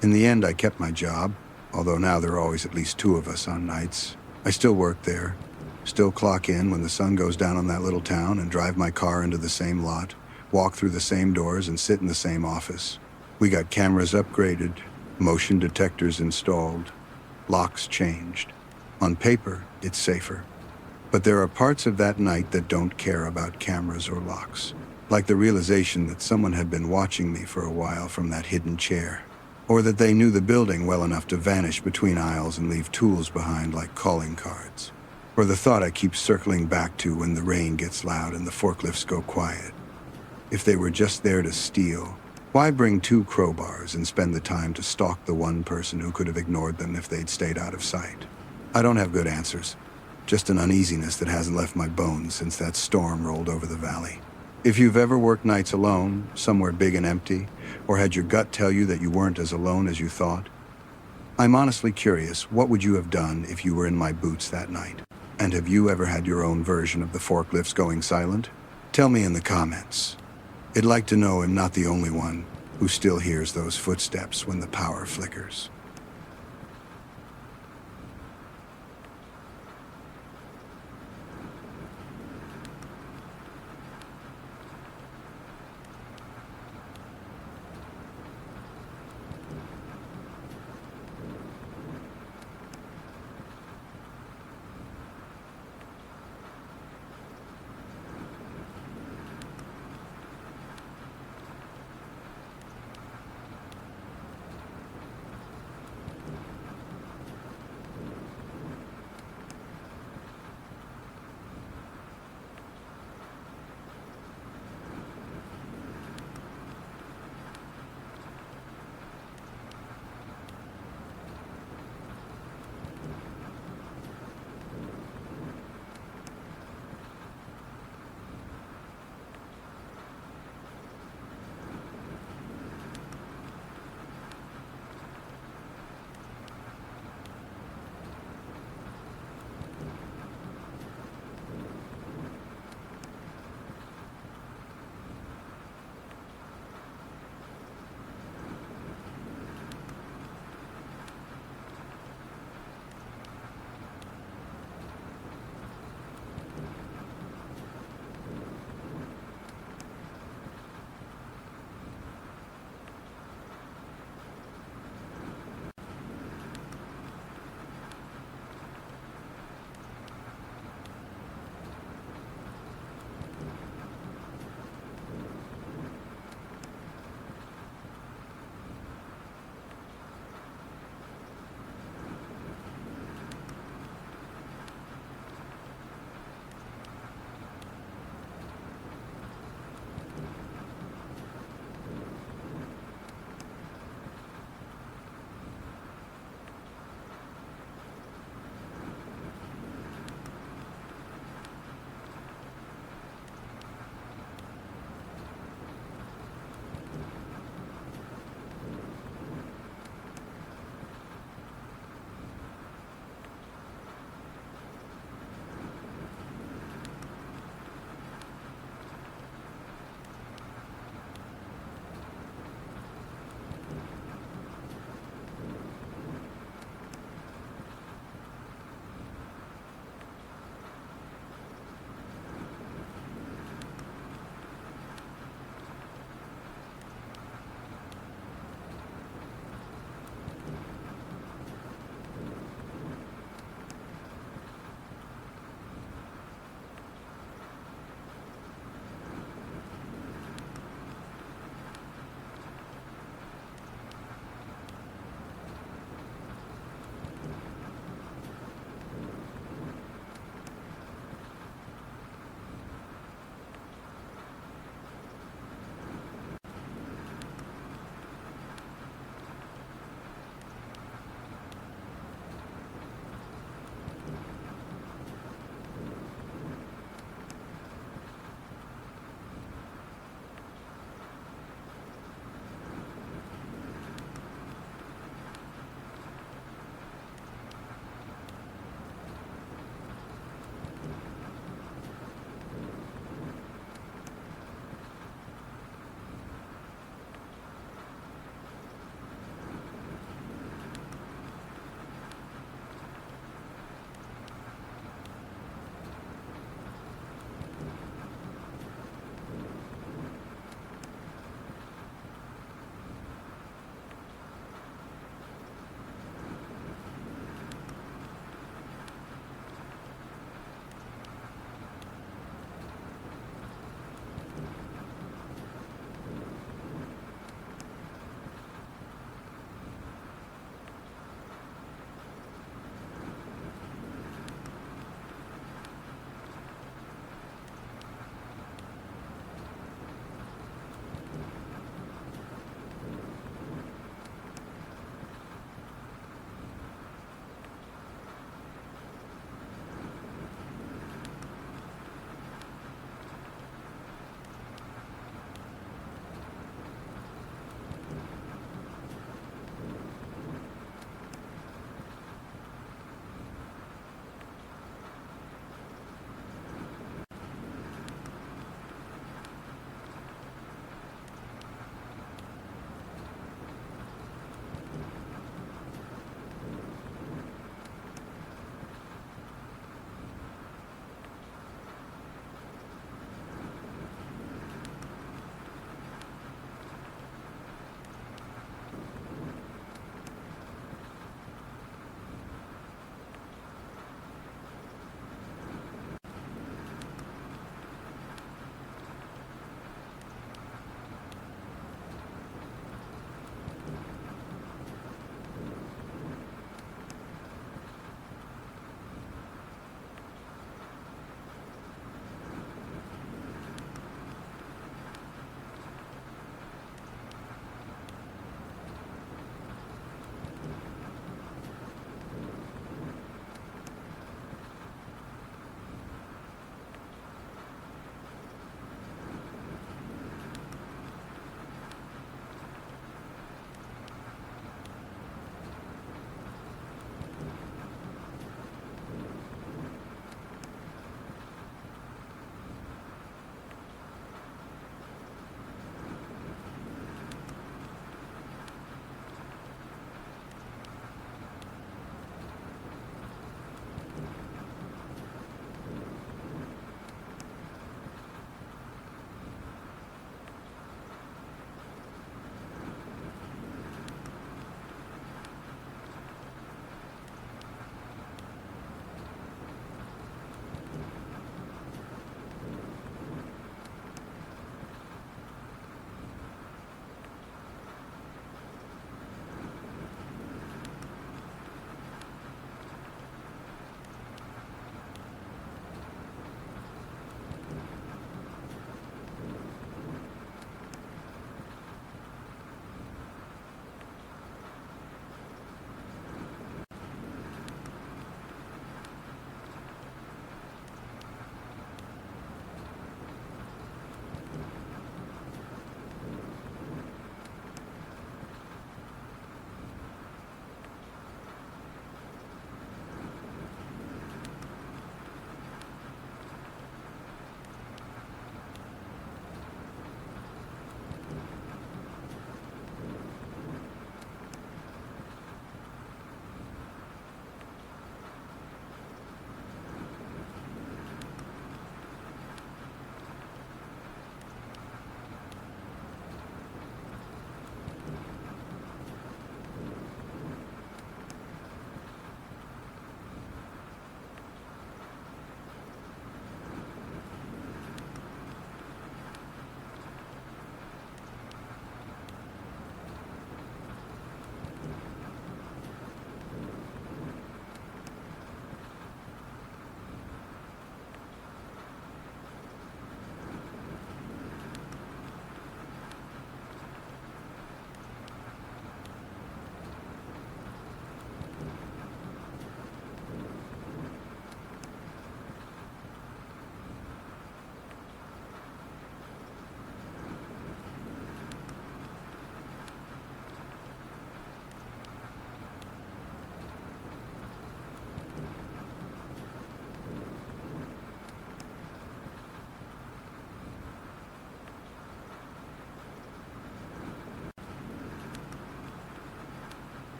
In the end, I kept my job, although now there are always at least two of us on nights. I still work there, still clock in when the sun goes down on that little town and drive my car into the same lot, walk through the same doors and sit in the same office. We got cameras upgraded, motion detectors installed, locks changed. On paper, it's safer. But there are parts of that night that don't care about cameras or locks, like the realization that someone had been watching me for a while from that hidden chair, or that they knew the building well enough to vanish between aisles and leave tools behind like calling cards, or the thought I keep circling back to when the rain gets loud and the forklifts go quiet. If they were just there to steal, why bring two crowbars and spend the time to stalk the one person who could have ignored them if they'd stayed out of sight? I don't have good answers. Just an uneasiness that hasn't left my bones since that storm rolled over the valley. If you've ever worked nights alone, somewhere big and empty, or had your gut tell you that you weren't as alone as you thought, I'm honestly curious, what would you have done if you were in my boots that night? And have you ever had your own version of the forklifts going silent? Tell me in the comments. I'd like to know I'm not the only one who still hears those footsteps when the power flickers.